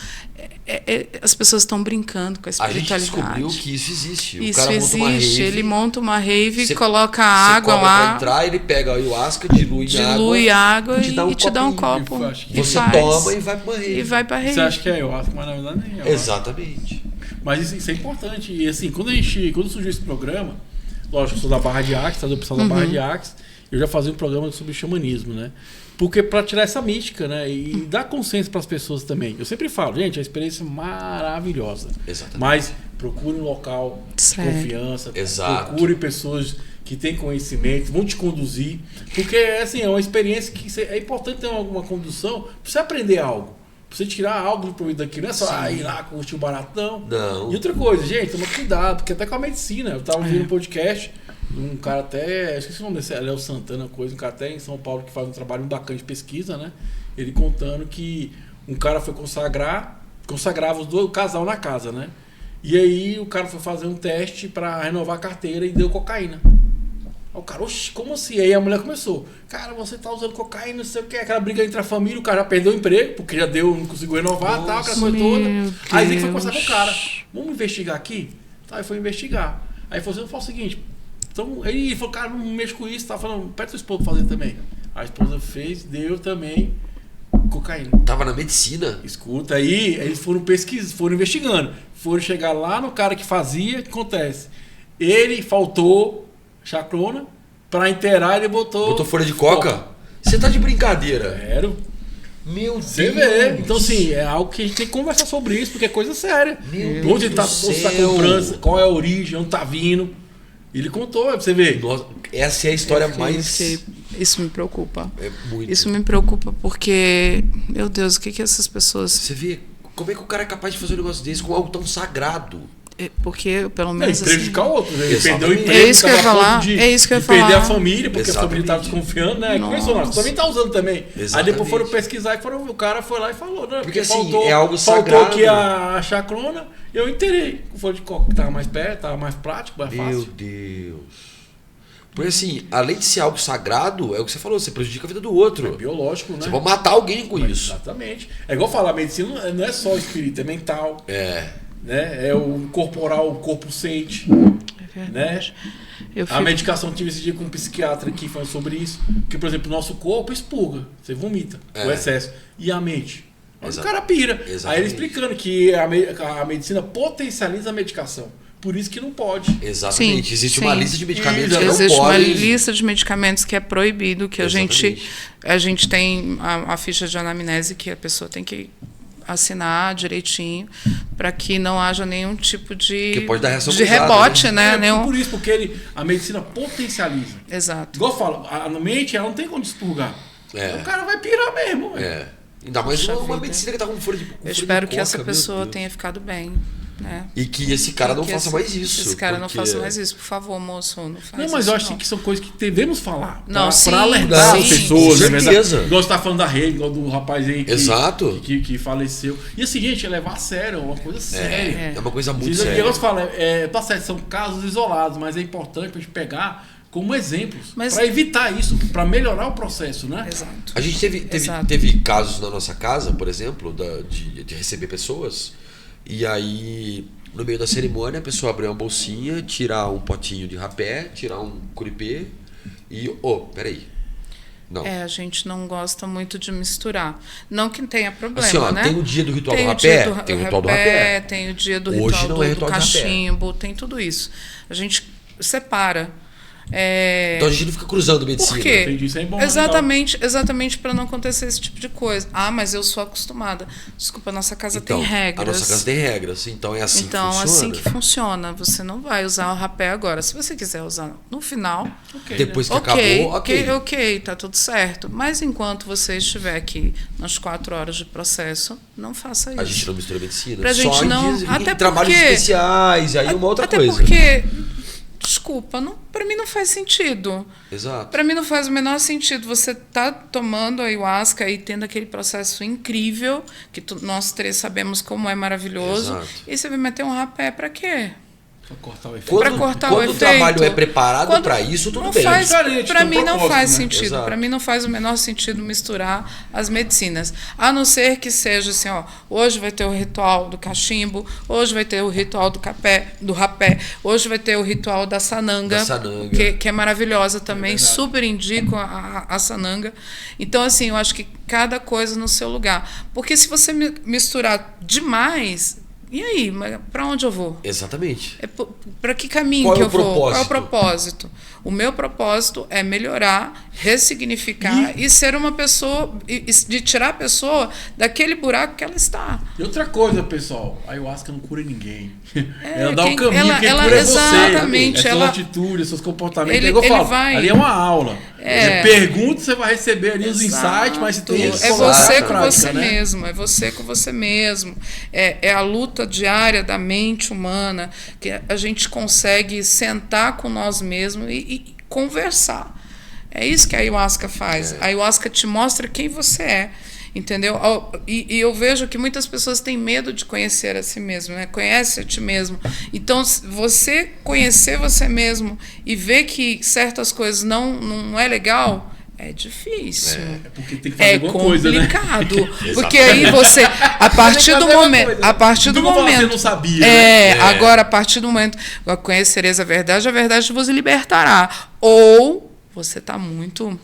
as pessoas estão brincando com a espiritualidade. A gente descobriu que isso existe. Isso existe. Ele monta uma rave, coloca água lá. Pra entrar, ele pega a ayahuasca, dilui água e te dá um copo. Você toma e vai pra uma rave. E vai pra rave. Você acha que é ayahuasca, mas na verdade nem é ayahuasca. Exatamente. Mas isso é importante. E assim, quando surgiu esse programa, lógico, eu sou da Barra de Axis, do pessoal da Barra de Axis, eu já fazia um programa sobre xamanismo, né? Porque para tirar essa mística, né? E dar consciência para as pessoas também. Eu sempre falo, gente, a experiência é maravilhosa. Exatamente. Mas procure um local de confiança. Exato. Procure pessoas que têm conhecimento, vão te conduzir. Porque assim, é uma experiência que é importante ter alguma condução para você aprender algo. Pra você tirar algo do proveito daquilo. Não é só ir lá curtir o baratão. Não. E outra coisa, gente, toma cuidado, porque até com a medicina. Eu estava ouvindo um podcast. Um cara até, esqueci o nome desse, Léo Santana, um cara até em São Paulo que faz um trabalho bacana de pesquisa, né? Ele contando que um cara foi consagrava o casal na casa, né? E aí o cara foi fazer um teste pra renovar a carteira e deu cocaína. Aí o cara, oxe, como assim? Aí a mulher começou, cara, você tá usando cocaína, não sei o que, aquela briga entre a família, o cara já perdeu o emprego, porque já deu, não conseguiu renovar, tal, aquela coisa toda. Aí ele foi conversar com o cara, vamos investigar aqui? Tá, aí foi investigar. Aí ele falou assim, eu faço o seguinte, então, aí ele falou, cara, não mexo com isso, tá falando, pede sua esposa fazer também. A esposa fez, deu também cocaína. Tava na medicina. Escuta, aí eles foram pesquisando, foram investigando. Foram chegar lá no cara que fazia, o que acontece? Ele faltou chacrona, pra inteirar ele botou folha de coca? Você tá de brincadeira. Sério? Meu Deus. Você vê. Então, assim, é algo que a gente tem que conversar sobre isso, porque é coisa séria. Meu onde Deus você do tá céu. comprando, qual é a origem, onde tá vindo. Ele contou, pra você ver. Nossa, essa é a história Eu mais... Isso me preocupa. É muito. Isso me preocupa porque, meu Deus, o que essas pessoas... Você vê como é que o cara é capaz de fazer um negócio desse com algo tão sagrado? Porque, pelo Não, menos e prejudicar o outro, né? Ele perdeu o Exatamente. emprego, É isso que eu ia tava a ponto falar, de- é isso que eu ia de perder falar. a família, porque a família tava Exatamente. desconfiando, né? Começou, Nossa. você também tá usando também. Aí Exatamente. depois foram pesquisar e o cara foi lá e falou, né? Porque, assim, faltou, é algo faltou sagrado. aqui a chacrona, eu inteirei. Com folha de coca, que tava mais perto, tava mais prático, mais Meu fácil. Deus. Porque assim, além de ser algo sagrado, é o que você falou, você prejudica a vida do outro. É biológico, né? Você pode matar alguém com isso. Exatamente. É igual falar, a medicina não é só espírito, é mental. É. Né? É o corporal, o corpo sente. É verdade. Eu A fico- medicação, tive esse dia com um psiquiatra aqui falando sobre isso. Porque, por exemplo, o nosso corpo expurga, você vomita, o excesso. E a mente? Aí o cara pira. Exatamente. Aí ele explicando que a medicina potencializa a medicação. Por isso que não pode. Exatamente. Sim, Existe sim. uma lista de medicamentos que Existe não Existe uma pode. lista de medicamentos que é proibido, que a gente tem a ficha de anamnese que a pessoa tem que assinar direitinho para que não haja nenhum tipo de, Que pode dar reação de cruzada, rebote, né? É, Nenhum... por isso, porque a medicina potencializa. Exato. Igual eu falo, a mente ela não tem como expurgar. É. O cara vai pirar mesmo. velho. É. Ainda mais Puxa uma vida. medicina que tá com folha de Eu espero que coca, essa meu pessoa Deus. tenha ficado bem, né? E que esse cara não Que faça mais isso. Esse cara não porque- faça mais isso, por favor, moço, não faz Não, mas isso, eu acho que são coisas que devemos falar. Não, sim, pra alertar sim, as pessoas, com né? certeza. Igual você tá falando da rede, igual do rapaz aí Exato. que faleceu. E assim, gente, é levar a sério, é uma coisa séria. É uma coisa muito E o séria. negócio fala, tá certo, são casos isolados, mas é importante pra gente pegar como exemplos. Mas- Pra evitar isso, pra melhorar o processo, né? Exato. A gente Exato. teve casos na nossa casa, por exemplo, de receber pessoas, e aí, no meio da cerimônia, a pessoa abrir uma bolsinha, tirar um potinho de rapé, tirar um curipê e... peraí. Não. A gente não gosta muito de misturar. Não que tenha problema, Assim, ó, né? tem o dia do ritual Tem do o dia rapé, tem o ritual do rapé. Tem o dia do Hoje ritual não do, é do ritual de rapé. cachimbo, tem tudo isso. A gente separa. Então a gente não fica cruzando medicina. Por quê? Entendi, isso é bom, Exatamente para não acontecer esse tipo de coisa. Ah, mas eu sou acostumada. Desculpa, a nossa casa Então, tem regras. a nossa casa tem regras, então é assim Então, que funciona. assim que funciona. Você não vai usar o rapé agora. Se você quiser usar no final, Ok, Depois que ok, acabou, ok, tá tudo certo. Mas enquanto você estiver aqui nas 4 horas de processo, não faça isso. A gente não mistura medicina. Pra só gente não- em até trabalhos porque- especiais, aí uma outra Até coisa. porque, desculpa, para mim não faz sentido. Exato. Para mim não faz o menor sentido você tá tomando a ayahuasca e tendo aquele processo incrível, que nós três sabemos como é maravilhoso, Exato. e você vai meter um rapé para quê? Pra cortar o efeito. Quando, Pra cortar quando o o efeito. trabalho é preparado Quando- para isso, tudo não bem. faz, Diferente, para tem um mim não propósito, faz né? sentido. Exato. Para mim não faz o menor sentido misturar as medicinas. A não ser que seja assim, ó, hoje vai ter o ritual do cachimbo, hoje vai ter o ritual do rapé, hoje vai ter o ritual da sananga, Da sananga. que é maravilhosa também, verdade. super indico a sananga. Então, assim, eu acho que cada coisa no seu lugar. Porque se você misturar demais, e aí, para onde eu vou? Exatamente. Para que caminho Qual que é eu o vou? Qual é o propósito? propósito? O meu propósito é melhorar, ressignificar e ser uma pessoa, de tirar a pessoa daquele buraco que ela está. E outra coisa, pessoal, a ayahuasca não cura ninguém. Ela dá quem- o caminho, ela- quem ela- cura é exatamente, você. É ela- suas atitudes, seus comportamentos. Ele- É igual eu ele falo, vai- ali é uma aula. É. Você pergunta, você vai receber ali os Exato. insights, mas você tem que É colocar você na com prática, você né? mesmo, é você com você mesmo. É a luta diária da mente humana, que a gente consegue sentar com nós mesmos e conversar. É isso que a ayahuasca faz. A ayahuasca te mostra quem você é. entendeu? E eu vejo que muitas pessoas têm medo de conhecer a si mesmo, né? Conhece a ti mesmo. Então, você conhecer você mesmo e ver que certas coisas não é legal, é difícil. É porque tem que fazer alguma coisa, né? Complicado. Porque aí você, a partir do momento, Você não sabia, agora a partir do momento, conhecereis a verdade vos libertará. Ou você está muito,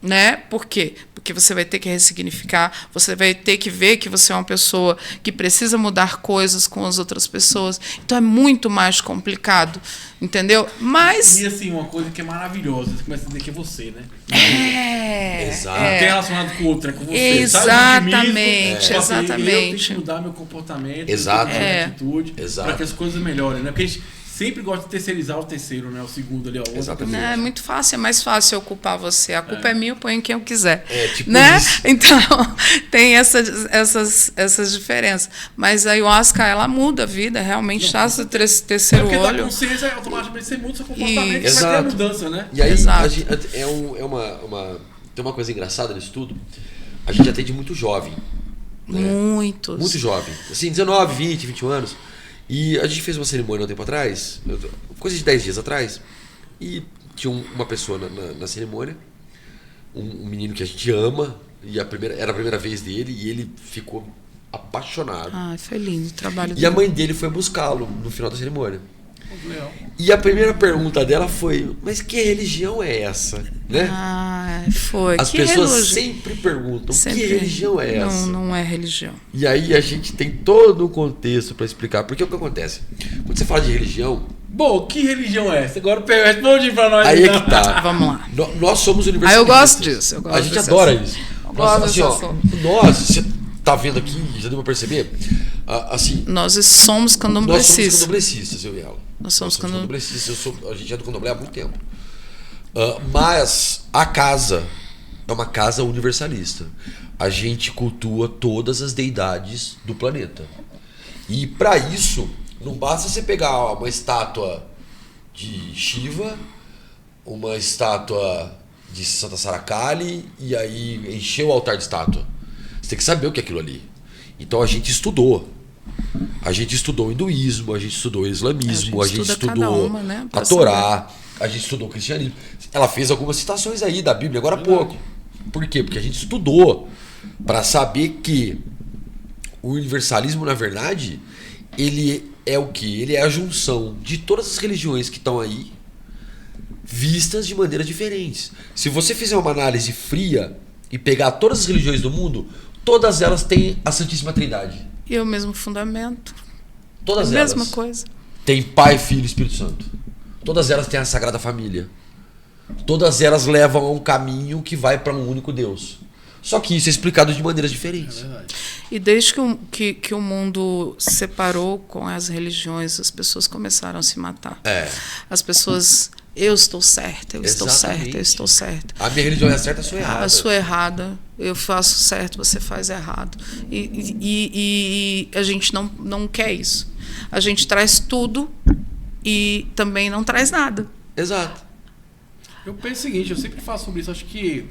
né? Por quê? Porque você vai ter que ressignificar, você vai ter que ver que você é uma pessoa que precisa mudar coisas com as outras pessoas. Então é muito mais complicado, entendeu? Mas... E assim, uma coisa que é maravilhosa, você começa a dizer que é você, né? Exato. Não tem relacionado com o outro, é com você. Exatamente, Eu exatamente. tenho que mudar meu comportamento, Exato. minha atitude, Exato. para que as coisas melhorem, né? Porque a gente sempre gosta de terceirizar o terceiro, né? O segundo ali, ó. Exatamente. É muito fácil, é mais fácil eu culpar você. A culpa é minha, eu ponho em quem eu quiser. Tipo né? isso. Então, tem essas diferenças. Mas a ayahuasca, ela muda a vida, realmente traz o terceiro porque olho. da consciência, automaticamente você muda o seu comportamento, E... vai ter a mudança, né? E aí, Exato. tem uma coisa engraçada nisso tudo. A gente atende muito jovem. Né? Muitos. Muito jovem. Assim, 19, 20, 21 anos. E a gente fez uma cerimônia um tempo atrás, coisa de 10 dias atrás, e tinha uma pessoa na cerimônia, um menino que a gente ama, e era a primeira vez dele, e ele ficou apaixonado. Ah, foi lindo o trabalho E a mãe dele foi buscá-lo no final da cerimônia. Legal. E a primeira pergunta dela foi: mas que religião é essa? Né? Ah, foi. As pessoas sempre perguntam: que religião é essa? Não é religião. E aí a gente tem todo um contexto para explicar. Porque o que acontece? Quando você fala de religião... Bom, que religião é essa? Agora responde pra nós. Aí então. é que tá. Vamos lá. Nós somos universitários. Ah, eu gosto disso. A gente adora isso. Eu gosto assim, você tá vendo aqui, já deu pra perceber? Assim, nós somos candomblecistas. Nós somos candomblecistas, eu e ela. Nós somos candomblecistas. A gente é do candomblé há muito tempo. Mas a casa é uma casa universalista. A gente cultua todas as deidades do planeta. E para isso, não basta você pegar uma estátua de Shiva, uma estátua de Santa Sarakali e aí encher o altar de estátua. Você tem que saber o que é aquilo ali. Então a gente estudou. A gente estudou o hinduísmo, a gente estudou o islamismo, a gente estudou a Torá, a gente estudou o cristianismo. Ela fez algumas citações aí da Bíblia agora há pouco. Por quê? Porque a gente estudou para saber que o universalismo, na verdade, ele é o quê? Ele é a junção de todas as religiões que estão aí, vistas de maneiras diferentes. Se você fizer uma análise fria e pegar todas as religiões do mundo, todas elas têm a Santíssima Trindade. E o mesmo fundamento. Todas elas. A mesma coisa. Tem Pai, Filho e Espírito Santo. Todas elas têm a Sagrada Família. Todas elas levam a um caminho que vai para um único Deus. Só que isso é explicado de maneiras diferentes. E desde que o mundo separou com as religiões, as pessoas começaram a se matar. As pessoas... Eu estou certa, eu estou certa, eu estou certa. A minha religião é certa, a sua é errada. A sua é errada, eu faço certo, você faz errado. E a gente não quer isso. A gente traz tudo e também não traz nada. Exato. Eu penso o seguinte, eu sempre faço sobre isso, acho que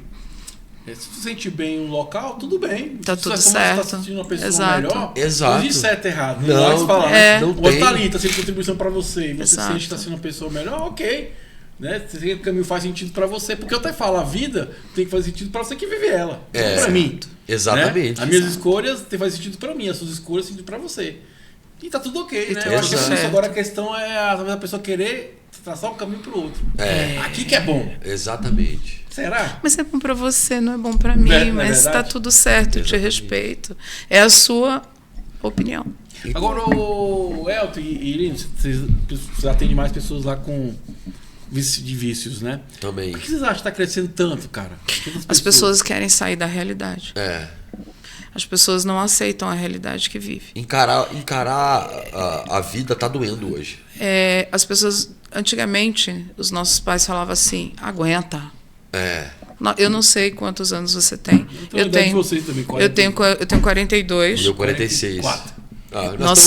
se você sente bem um local, tudo bem. Tá tudo certo. Você está sentindo uma pessoa Exato. melhor, Exato. não existe certo e errado. Não, você falar, não o outro tá ali, tá sendo contribuição para você, e você sente que está sendo uma pessoa melhor, ok. Né? Se o caminho faz sentido para você, porque eu até falo, a vida tem que fazer sentido para você que vive ela, não para mim. Exatamente. Né? As minhas escolhas tem que fazer sentido para mim, as suas escolhas têm sentido para você. E tá tudo ok, né? Eu acho que isso. Agora a questão é talvez a pessoa querer traçar um caminho pro outro. Aqui que é bom. Exatamente. Será? Mas é bom para você, não é bom para mim, mas tá tudo certo, eu te respeito. É a sua opinião. Agora, o Elton e Irene, você atende mais pessoas lá com de vícios, né? Também. Por que vocês acham que está crescendo tanto, cara? As pessoas querem sair da realidade. As pessoas não aceitam a realidade que vive. Encarar a vida tá doendo hoje. As pessoas, antigamente, os nossos pais falavam assim, aguenta. Eu não sei quantos anos você tem. Eu tenho 42. E eu 46. Nós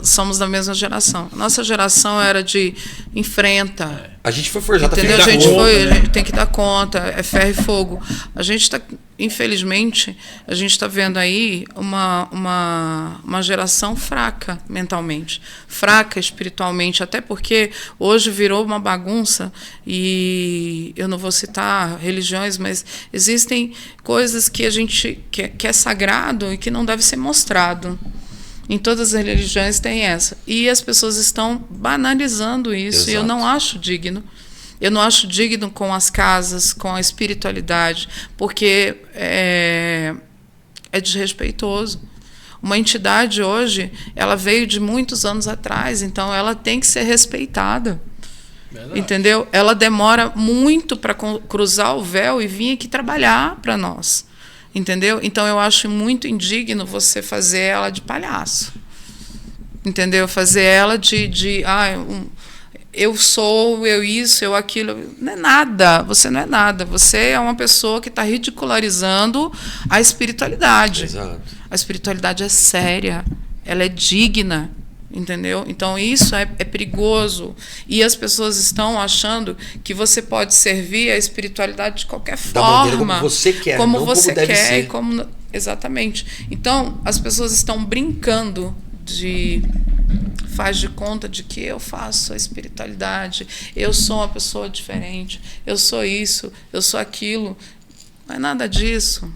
somos da mesma geração. Nossa geração era de enfrenta. A gente foi forjado, entendeu? A gente tem que dar conta, é ferro e fogo. A gente está infelizmente, a gente está vendo aí uma geração fraca mentalmente, fraca espiritualmente, até porque hoje virou uma bagunça, e eu não vou citar religiões, mas existem coisas que a gente que é sagrado e que não deve ser mostrado. Em todas as religiões tem essa. E as pessoas estão banalizando isso. Exato. E eu não acho digno. Eu não acho digno com as casas, com a espiritualidade, porque é desrespeitoso. Uma entidade hoje, ela veio de muitos anos atrás, então ela tem que ser respeitada. Verdade. Entendeu? Ela demora muito para cruzar o véu e vir aqui trabalhar para nós. Entendeu? Então eu acho muito indigno você fazer ela de palhaço. Entendeu? Fazer ela eu sou, eu isso, eu aquilo. Não é nada. Você não é nada. Você é uma pessoa que está ridicularizando a espiritualidade. Exato. A espiritualidade é séria. Ela é digna. Entendeu? Então isso é perigoso. E as pessoas estão achando que você pode servir a espiritualidade de qualquer forma. Da maneira como você quer, como não você como deve quer ser. E como, exatamente. Então as pessoas estão brincando faz de conta de que eu faço a espiritualidade, eu sou uma pessoa diferente, eu sou isso, eu sou aquilo. Não é nada disso.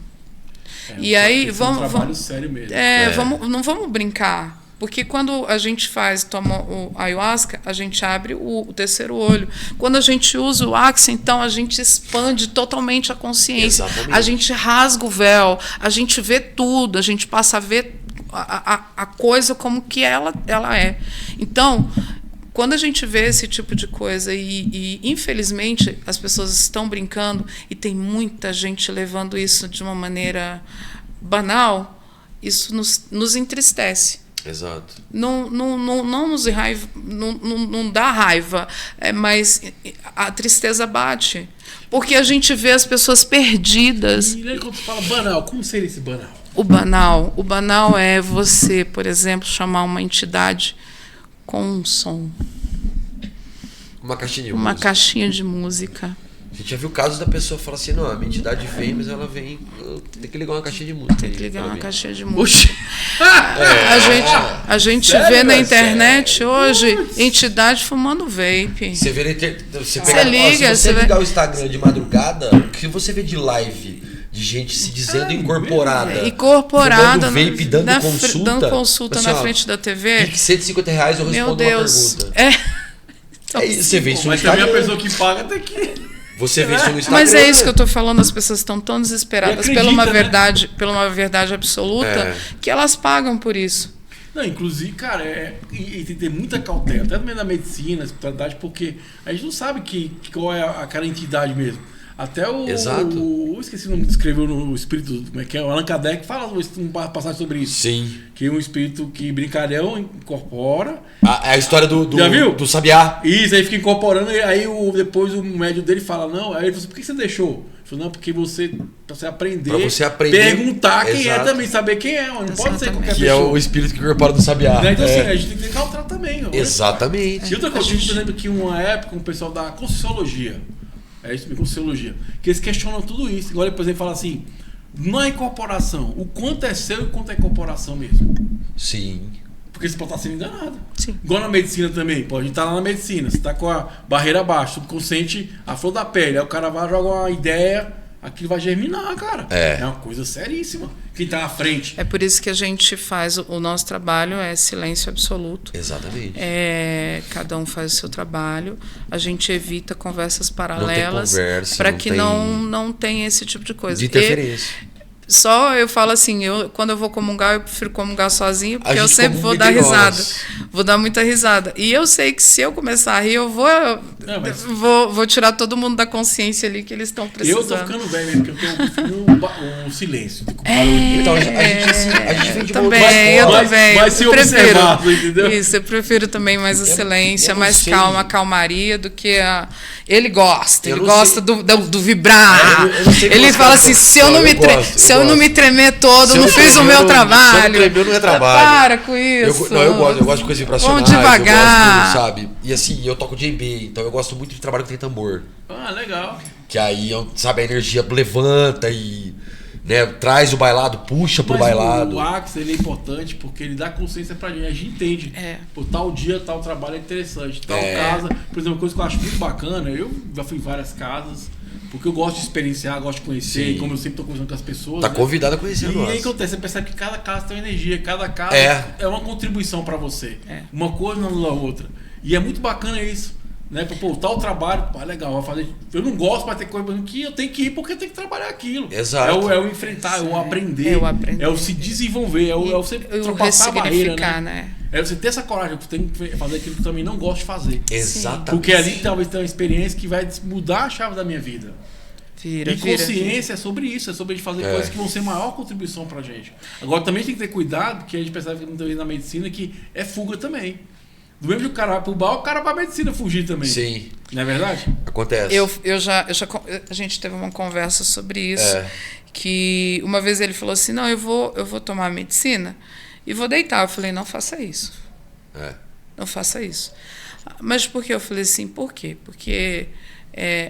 E aí vamos, um trabalho sério mesmo. Não vamos brincar. Porque quando a gente toma o ayahuasca, a gente abre o terceiro olho. Quando a gente usa o Axia, então a gente expande totalmente a consciência. Exatamente. A gente rasga o véu, a gente vê tudo, a gente passa a ver a coisa como que ela é. Então, quando a gente vê esse tipo de coisa e infelizmente as pessoas estão brincando e tem muita gente levando isso de uma maneira banal, isso nos entristece. Exato. Não nos não dá raiva, mas a tristeza bate. Porque a gente vê as pessoas perdidas. E quando você fala banal, como seria esse banal? O banal é você, por exemplo, chamar uma entidade com um som. Uma caixinha de uma música. Caixinha de música. A gente já viu casos da pessoa falar assim, não, a minha entidade vem, mas ela vem, tem que ligar uma caixinha de música. Tem que ligar uma caixinha de música. A gente Sério, vê na internet sério? hoje entidade fumando vape. Você vê Você liga, se você vê... ligar o Instagram de madrugada, o que você vê de live de gente se dizendo incorporada. Incorporada. Fumando vape, dando consulta. Dando consulta assim, na frente da TV. R$150 eu respondo Meu Deus. uma pergunta. Então, É isso, você vê isso no Mas também Instagram. a pessoa que paga tem que... Você vê isso no Instagram. Mas é isso que eu estou falando, as pessoas estão tão desesperadas E acredita, pela uma verdade absoluta que elas pagam por isso. Não, inclusive, cara, e tem que ter muita cautela, até no meio da medicina, na espiritualidade, porque a gente não sabe qual é aquela entidade mesmo. Até Exato. esqueci o nome que escreveu no Espírito, como é que é? O Allan Kardec fala uma passagem sobre isso. Sim. Que um espírito que brincalhão incorpora. A história Já viu? do sabiá. Isso, aí fica incorporando, e aí depois o médium dele fala, não, aí ele falou assim, por que você deixou? Ele falou, não, porque pra você aprender, perguntar quem é também, saber quem é, não pode ser qualquer Que pessoa. é o espírito que incorpora do sabiá. Então assim, a gente tem que ter cautela também. Exatamente. E outra coisa, por exemplo, que uma época, um pessoal da Conscienciologia, isso mesmo, Conscienciologia, que eles questionam tudo isso. Agora, por exemplo, fala assim, na incorporação, o quanto é seu e o quanto é incorporação mesmo. Sim. Porque você pode estar sendo enganado. Sim. Igual na medicina também, pô, a gente tá lá na medicina, você tá com a barreira baixa, subconsciente, a flor da pele, aí o cara vai jogar uma ideia, aquilo vai germinar, cara. É uma coisa seríssima. Quem tá à frente. É por isso que a gente faz, o nosso trabalho é silêncio absoluto. Exatamente. Cada um faz o seu trabalho, a gente evita conversas paralelas para que tem... não tenha esse tipo de coisa. De interferência. Só eu falo assim, quando eu vou comungar, eu prefiro comungar sozinho, porque eu sempre vou dar entre risada. nós. Vou dar muita risada. E eu sei que se eu começar a rir, eu vou tirar todo mundo da consciência ali que eles estão precisando. Eu tô ficando velho mesmo, porque eu prefiro o silêncio. Então, a gente vem de também, eu também. Mas se observar, entendeu? Isso, eu prefiro também mais o silêncio, mais calma, a calmaria do que a... Ele gosta do vibrar. Ele fala assim, se eu não me tremer todo, não fiz o meu trabalho. Se eu não tremer, não é trabalho. Para com isso. Eu gosto de coisas vibracionais. Vamos devagar. Sabe? E assim, eu toco JB, então eu gosto muito de trabalho que tem tambor. Ah, legal. Que aí, sabe, a energia levanta e né? Traz o bailado, puxa pro Mas bailado. o Axis, ele é importante porque ele dá consciência pra gente. A gente entende. Por tal dia, tal trabalho é interessante. Tal casa, por exemplo, uma coisa que eu acho muito bacana, eu já fui em várias casas, porque eu gosto de experienciar, gosto de conhecer, e como eu sempre tô conversando com as pessoas. Tá convidado a conhecer E aí acontece, você percebe que cada casa tem uma energia, cada casa é uma contribuição pra você. Uma coisa não anula a outra. E é muito bacana isso. Né? Pô, tal trabalho, legal, vai fazer. Eu não gosto, mas tem coisa que eu tenho que ir porque eu tenho que trabalhar aquilo. Exato. É o enfrentar, é o aprender, é o se desenvolver, é o você ultrapassar a barreira, né? É você ter essa coragem, você tem que fazer aquilo que eu também não gosto de fazer. Exatamente. Porque ali talvez tenha uma experiência que vai mudar a chave da minha vida. E consciência é sobre isso, é sobre a gente fazer coisas que vão ser maior contribuição pra gente. Agora também tem que ter cuidado, que a gente percebe que muitas vezes na medicina que é fuga também. Do mesmo que o cara vai pro bar, o cara vai pra medicina fugir também. Sim. Não é verdade? Acontece. A gente teve uma conversa sobre isso. Que uma vez ele falou assim, não, eu vou tomar medicina e vou deitar. Eu falei, não faça isso. Não faça isso. Mas por que? Eu falei assim, por quê? Porque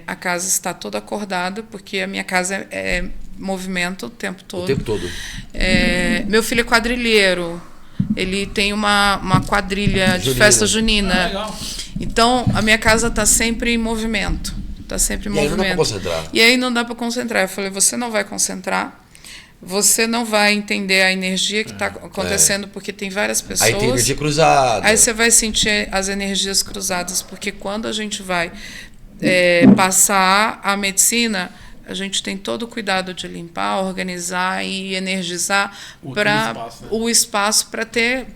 a casa está toda acordada, porque a minha casa é movimento o tempo todo. O tempo todo. Meu filho é quadrilheiro. Ele tem uma quadrilha de festa junina. Legal. Então, a minha casa está sempre em movimento. Está sempre em movimento. Aí não dá para concentrar. E aí não dá para concentrar. Eu falei, você não vai concentrar, você não vai entender a energia que está acontecendo, porque tem várias pessoas. Aí tem energia cruzada. Aí você vai sentir as energias cruzadas, porque quando a gente vai passar a medicina, a gente tem todo o cuidado de limpar, organizar e energizar para o espaço para ter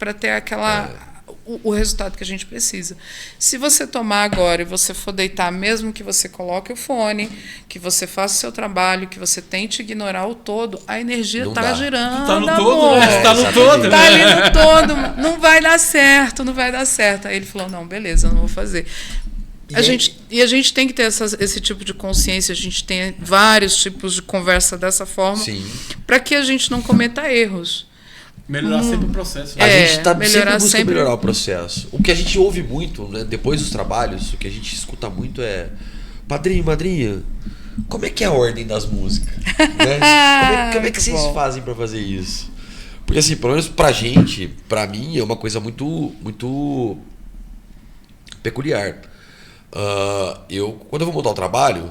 o resultado que a gente precisa. Se você tomar agora e você for deitar, mesmo que você coloque o fone, que você faça o seu trabalho, que você tente ignorar o todo, a energia está girando. Tá no todo, né? Tá no todo. Tá ali no todo. Não vai dar certo, não vai dar certo. Aí ele falou, não, beleza, eu não vou fazer. A gente tem que ter esse tipo de consciência, a gente tem vários tipos de conversa dessa forma, para que a gente não cometa erros. Melhorar sempre o processo. A gente está sempre buscando melhorar o processo. O que a gente ouve muito, né, depois dos trabalhos, o que a gente escuta muito é: padrinho, madrinha, como é que é a ordem das músicas? Né? Como é que vocês fazem para fazer isso? Porque assim, pelo menos pra gente, pra mim, é uma coisa muito, muito peculiar. Quando eu vou montar o trabalho,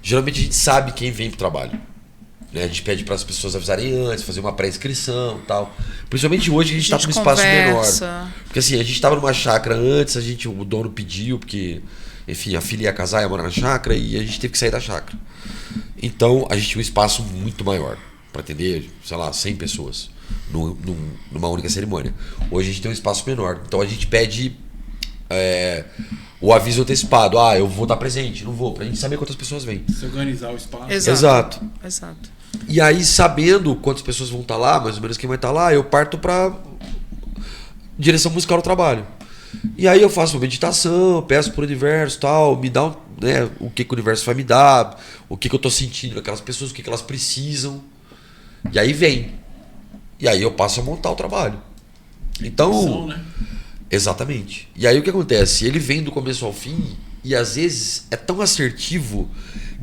geralmente a gente sabe quem vem pro trabalho, né? A gente pede para as pessoas avisarem antes, fazer uma pré-inscrição e tal. Principalmente hoje a gente está com um espaço menor. Porque assim, a gente estava numa chácara antes, o dono pediu, porque, enfim, a filha ia casar, ia morar na chácara, e a gente teve que sair da chácara. Então a gente tinha um espaço muito maior para atender, sei lá, 100 pessoas numa única cerimônia. Hoje a gente tem um espaço menor. Então a gente pede o aviso antecipado. Eu vou estar presente, não vou, pra gente saber quantas pessoas vêm. Se organizar o espaço. Exato. E aí, sabendo quantas pessoas vão estar lá, mais ou menos quem vai estar lá, eu parto pra direção musical do trabalho. E aí eu faço uma meditação, peço pro universo, tal, me dá o que o universo vai me dar, o que eu tô sentindo aquelas pessoas, o que elas precisam. E aí vem. E aí eu passo a montar o trabalho. Então, né? Exatamente. E aí o que acontece? Ele vem do começo ao fim e às vezes é tão assertivo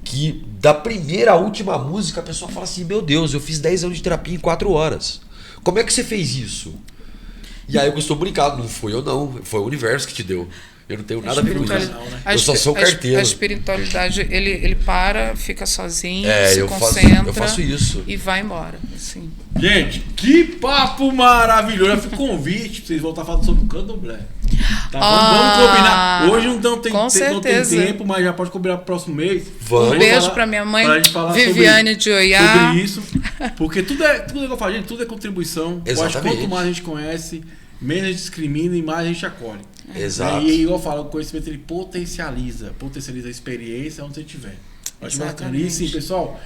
que da primeira à última música a pessoa fala assim: meu Deus, eu fiz 10 anos de terapia em 4 horas. Como é que você fez isso? E aí eu costumo brincar, não fui eu não, foi o universo que te deu. Eu não tenho nada a ver com isso. Eu só sou carteiro. A espiritualidade, ele para, fica sozinho, se concentra. Eu faço isso. E vai embora. Assim. Gente, que papo maravilhoso. Já fica o convite pra vocês voltarem a falar sobre o candomblé. Tá? Vamos combinar. Hoje não tem tempo, mas já pode combinar pro próximo mês. Um beijo pra minha mãe, Viviane de Oiá. Sobre isso. Porque tudo que eu falo, gente, tudo é contribuição. Eu acho que quanto mais a gente conhece, menos a gente discrimina e mais a gente acolhe. Exato. E igual eu falo, o conhecimento ele potencializa a experiência onde você estiver. Acho bacana. E sim, pessoal,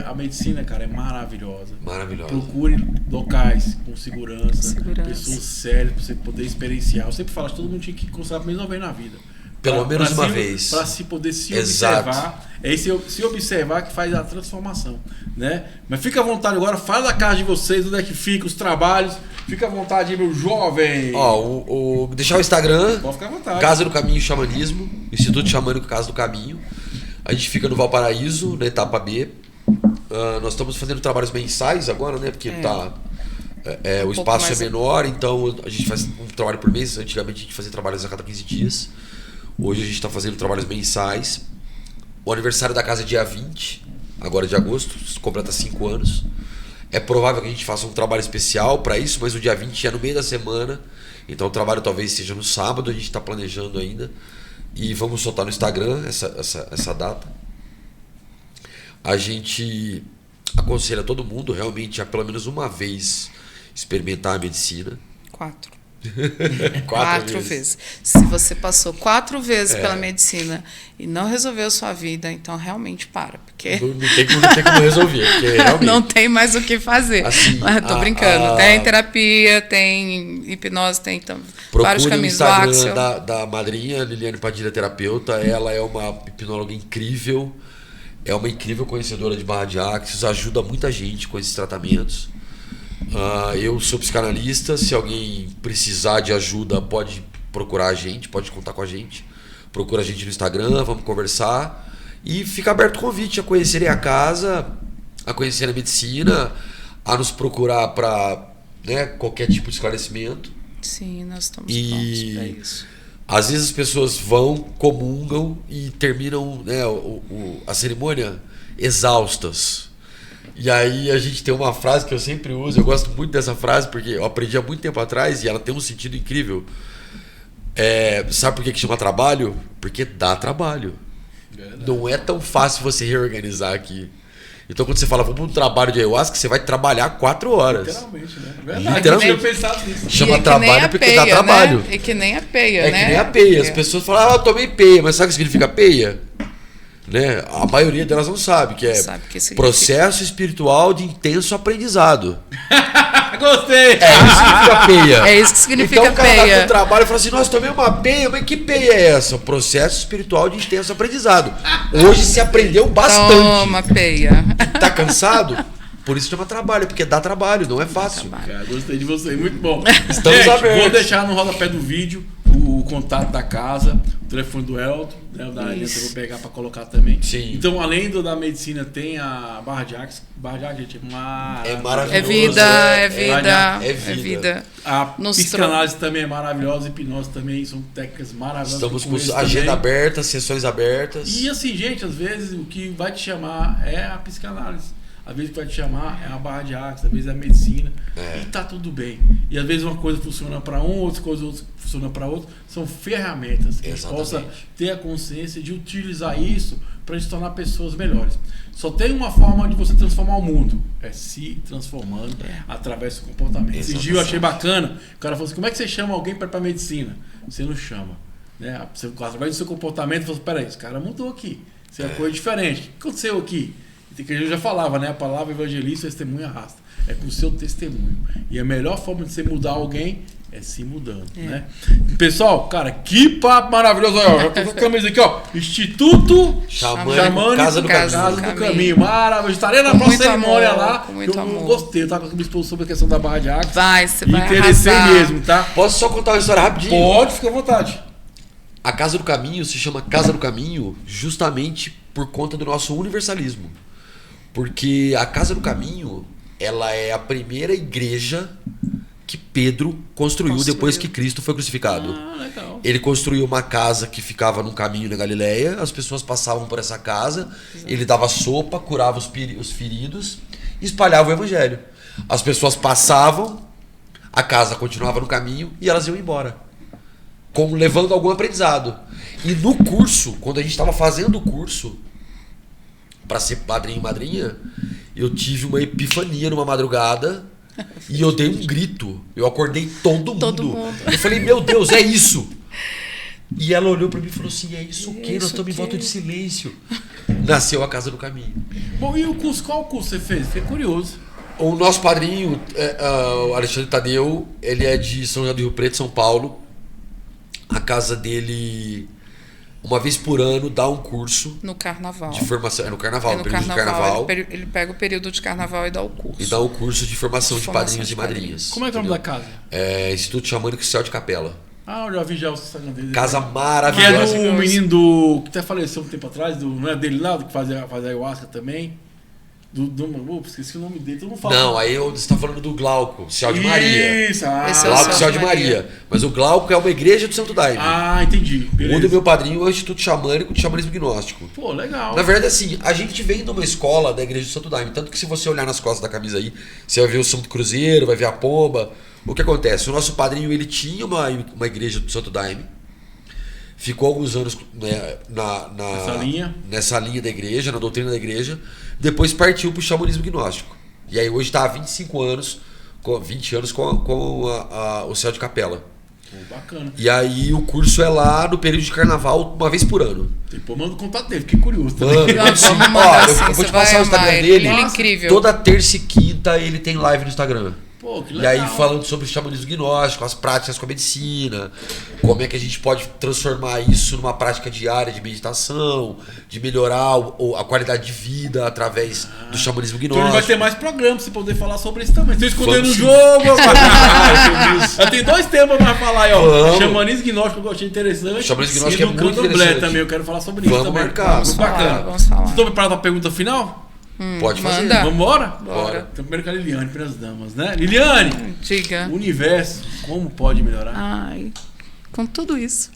a medicina, cara, é maravilhosa. Maravilhosa. Procure locais com segurança. Pessoas sérias pra você poder experienciar. Eu sempre falo que todo mundo tinha que consultar pelo menos uma vez na vida. Pelo menos uma vez. Para se poder se observar. É esse se observar que faz a transformação, né? Mas fica à vontade agora, fala da casa de vocês, onde é que fica, os trabalhos. Fica à vontade, meu jovem. Deixar o Instagram. Pode ficar à vontade. Casa do Caminho Xamanismo, Instituto Xamânico Casa do Caminho. A gente fica no Valparaíso, na etapa B. Nós estamos fazendo trabalhos mensais agora, né? Porque o pouco espaço mais- é menor, então a gente faz um trabalho por mês. Antigamente a gente fazia trabalhos a cada 15 dias. Hoje a gente está fazendo trabalhos mensais. O aniversário da casa é dia 20, agora de agosto, completa 5 anos. É provável que a gente faça um trabalho especial para isso, mas o dia 20 é no meio da semana. Então o trabalho talvez seja no sábado, a gente está planejando ainda. E vamos soltar no Instagram essa data. A gente aconselha todo mundo realmente a pelo menos uma vez experimentar a medicina. 4. Quatro vezes. Se você passou 4 vezes pela medicina e não resolveu sua vida, então realmente para, porque Não tem como resolver, porque realmente... não tem mais o que fazer. Assim, Mas tô brincando. Tem terapia, tem hipnose, tem vários Procure o caminhos do Instagram Axel. da madrinha, Liliane Padilha Terapeuta. Ela é uma hipnóloga incrível, é uma incrível conhecedora de barra de Axis, ajuda muita gente com esses tratamentos. Eu sou psicanalista, se alguém precisar de ajuda pode procurar a gente, pode contar com a gente. Procura a gente no Instagram, vamos conversar. E fica aberto o convite a conhecerem a casa, a conhecer a medicina, a nos procurar para qualquer tipo de esclarecimento. Sim, nós estamos prontos para isso. Às vezes as pessoas vão, comungam e terminam a cerimônia exaustas. E aí a gente tem uma frase que eu sempre uso, eu gosto muito dessa frase porque eu aprendi há muito tempo atrás e ela tem um sentido incrível. Sabe por que chama trabalho? Porque dá trabalho. Verdade. Não é tão fácil você reorganizar aqui. Então quando você fala, vamos para um trabalho de ayahuasca, você vai trabalhar 4 horas. Literalmente, né? Verdade. Literalmente. Eu tinha pensado nisso. Chama trabalho porque dá trabalho. Né? E que nem a peia, né? É que nem a peia. As pessoas falam, eu tomei peia, mas sabe o que significa peia? Né? A maioria delas não sabe, que é processo espiritual de intenso aprendizado. Gostei! É isso que significa peia. É isso que significa então, o cara peia. tá com trabalho e fala assim, nossa, tomei uma peia, mas que peia é essa? Processo espiritual de intenso aprendizado. Hoje se aprendeu bastante. Toma, peia. Tá cansado? Por isso chama trabalho, porque dá trabalho, não é fácil. Cara, gostei de você, muito bom. Estamos Gente, abertos. vou deixar no rodapé do vídeo o contato da casa, o telefone do Elton, né, o da Aliança eu vou pegar para colocar também. Sim. Então, além da medicina, tem a Barra de Axis. Barra de Axis, gente, é maravilhoso. É vida, é vida, é vida. A psicanálise também é maravilhosa, hipnose também, são técnicas maravilhosas. Estamos com agenda aberta, sessões abertas. E assim, gente, às vezes o que vai te chamar é a psicanálise. Às vezes o que vai te chamar é a barra de Axis, às vezes é a medicina. E tá tudo bem. E às vezes uma coisa funciona para um, outra coisa funciona para outro. São ferramentas que a gente possa ter a consciência de utilizar isso para se tornar pessoas melhores. Só tem uma forma de você transformar o mundo. É se transformando através do comportamento. Esse dia eu achei bacana. O cara falou assim, como é que você chama alguém para ir para medicina? Você não chama. Né? Você, através do seu comportamento, você fala assim, peraí, esse cara mudou aqui. Isso é uma coisa diferente. O que aconteceu aqui? Que a gente já falava, né? A palavra evangelista, testemunho arrasta. É com o seu testemunho. E a melhor forma de você mudar alguém é se mudando, né? Pessoal, cara, que papo maravilhoso. Ó, já tô com a camisa aqui, ó. Instituto Xamânico Casa do Caminho. Maravilhoso. Estarei na próxima cerimônia lá. Eu gostei. Eu tava com a minha esposa sobre a questão da barra de Axis. Você vai interessei arrasar. mesmo, tá? Posso só contar uma história rapidinho? Pode, fica à vontade. A Casa do Caminho se chama Casa do Caminho justamente por conta do nosso universalismo. Porque a Casa do Caminho, ela é a primeira igreja que Pedro construiu depois que Cristo foi crucificado. Legal. Ele construiu uma casa que ficava num caminho na Galileia, as pessoas passavam por essa casa, ele dava sopa, curava os feridos e espalhava o evangelho. As pessoas passavam, a casa continuava no caminho e elas iam embora, levando algum aprendizado. E no curso, quando a gente estava fazendo o curso para ser padrinho e madrinha, eu tive uma epifania numa madrugada e eu dei um grito. Eu acordei todo mundo. Eu falei, meu Deus, é isso. E ela olhou para mim e falou assim, é isso o quê? Nós estamos em volta de silêncio. Nasceu a Casa do Caminho. Bom, e o curso? Qual curso você fez? Fiquei curioso. O nosso padrinho, o Alexandre Tadeu, ele é de São José do Rio Preto, São Paulo. A casa dele, uma vez por ano, dá um curso no carnaval. De formação. É no carnaval, no período carnaval. de carnaval. Ele pega o período de carnaval e dá o curso. E dá o curso de formação de padrinhos e madrinhas. Como é que é o nome da casa? É Instituto Xamânico Céu de Capela. Eu já vi o Instagram dele. Casa Que maravilhosa. é do menino que até faleceu um tempo atrás, não é dele lá, que faz ayahuasca também. Esqueci o nome dele, todo mundo fala. Não, aí você tá falando do Glauco, Céu de Maria. Isso, Glauco Céu de Maria. Mas o Glauco é uma igreja do Santo Daime. Entendi. O do meu padrinho é o Instituto Xamânico de Xamanismo Gnóstico. Pô, legal. Na verdade, assim, a gente vem de uma escola da igreja do Santo Daime. Tanto que se você olhar nas costas da camisa aí, você vai ver o Santo Cruzeiro, vai ver a pomba. O que acontece? O nosso padrinho, ele tinha uma igreja do Santo Daime. Ficou alguns anos, né, nessa linha da igreja, na doutrina da igreja. Depois partiu para o xamanismo gnóstico. E aí hoje está há 25 anos, 20 anos com o Céu de Capela. Bacana. E aí o curso é lá no período de carnaval, uma vez por ano. Depois manda o contato dele, fiquei curioso também. Mano, eu vou te passar o Instagram dele. Ele é incrível. Toda terça e quinta ele tem live no Instagram. Pô, que e legal. aí falando sobre o xamanismo gnóstico, as práticas com a medicina, como é que a gente pode transformar isso numa prática diária de meditação, de melhorar a qualidade de vida através do xamanismo gnóstico. Então ele vai ter mais programas pra você poder falar sobre isso também. Você escondendo o jogo, rapaz. Eu tenho 2 temas pra falar aí, ó. Vamos. Xamanismo gnóstico eu achei interessante. Xamanismo gnóstico é muito Candomblé interessante. também, eu quero falar sobre isso Vamos também. marcar. Muito bacana. Vamos falar. Vocês estão preparados pra pergunta final? Pode fazer. manda. Vamos embora? Bora. Então primeiro com a Liliane, para as damas, né? Liliane, Diga. o universo, como pode melhorar? Ai, com tudo isso.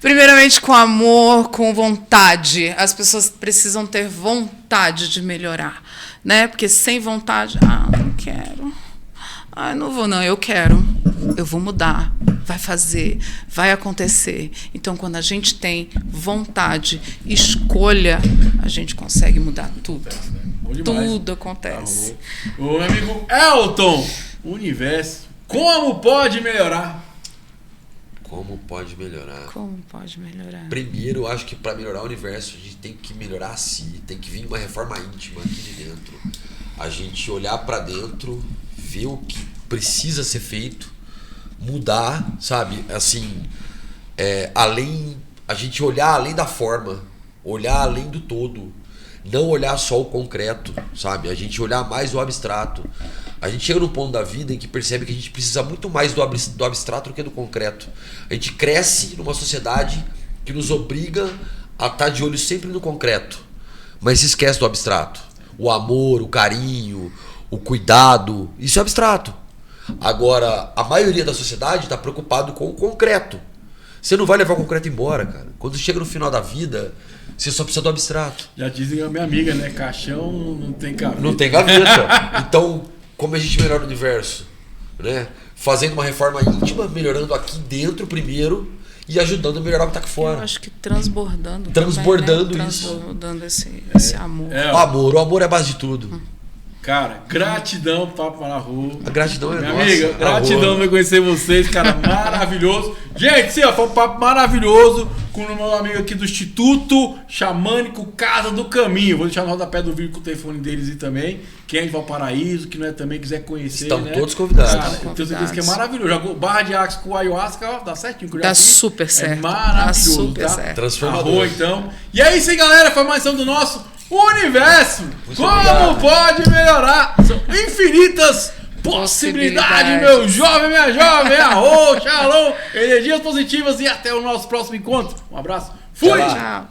Primeiramente com amor, com vontade. As pessoas precisam ter vontade de melhorar, né? Porque sem vontade, não quero. Não vou não, eu quero. Eu vou mudar, vai fazer, vai acontecer. Então, quando a gente tem vontade, escolha, a gente consegue mudar tudo. Tudo acontece. O meu amigo Elton, o universo, como pode melhorar? Como pode melhorar? Como pode melhorar? Primeiro, eu acho que para melhorar o universo, a gente tem que melhorar a si, tem que vir uma reforma íntima aqui de dentro. A gente olhar para dentro, ver o que precisa ser feito, mudar, sabe? Assim, a gente olhar além da forma, olhar além do todo, não olhar só o concreto, sabe? A gente olhar mais o abstrato. A gente chega num ponto da vida em que percebe que a gente precisa muito mais do abstrato do que do concreto. A gente cresce numa sociedade que nos obriga a estar de olho sempre no concreto, mas se esquece do abstrato. O amor, o carinho, o cuidado, isso é abstrato. Agora, a maioria da sociedade está preocupado com o concreto. Você não vai levar o concreto embora, cara. Quando chega no final da vida, você só precisa do abstrato. Já dizem a minha amiga, né? Caixão não tem gaveta. Não tem gaveta. Então, como a gente melhora o universo? Né? Fazendo uma reforma íntima, melhorando aqui dentro primeiro e ajudando a melhorar o que está aqui fora. Eu acho que transbordando. Transbordando também, né? isso. Transbordando esse amor. O amor é a base de tudo. Cara, gratidão, Papo Mararru. A gratidão é minha nossa. Amiga, gratidão por conhecer vocês, cara, maravilhoso. Gente, sim, ó, foi um papo maravilhoso com o meu amigo aqui do Instituto Xamânico Casa do Caminho. Vou deixar no rodapé do vídeo com o telefone deles e também. Quem é de Valparaíso, que não é também quiser conhecer, estão, né? Todos convidados. Cara, eu tenho certeza que é maravilhoso. Jogou barra de axis com ayahuasca, ó, dá certinho. Dá super certo. É maravilhoso, dá super tá? certo. Transformador. Então. E é isso aí, galera. Foi mais um do nosso universo. Muito Como obrigado. pode melhorar? São infinitas possibilidades, meu jovem, minha jovem. Arro, shalom, energias positivas e até o nosso próximo encontro. Um abraço. Fui! Tchau. Tchau.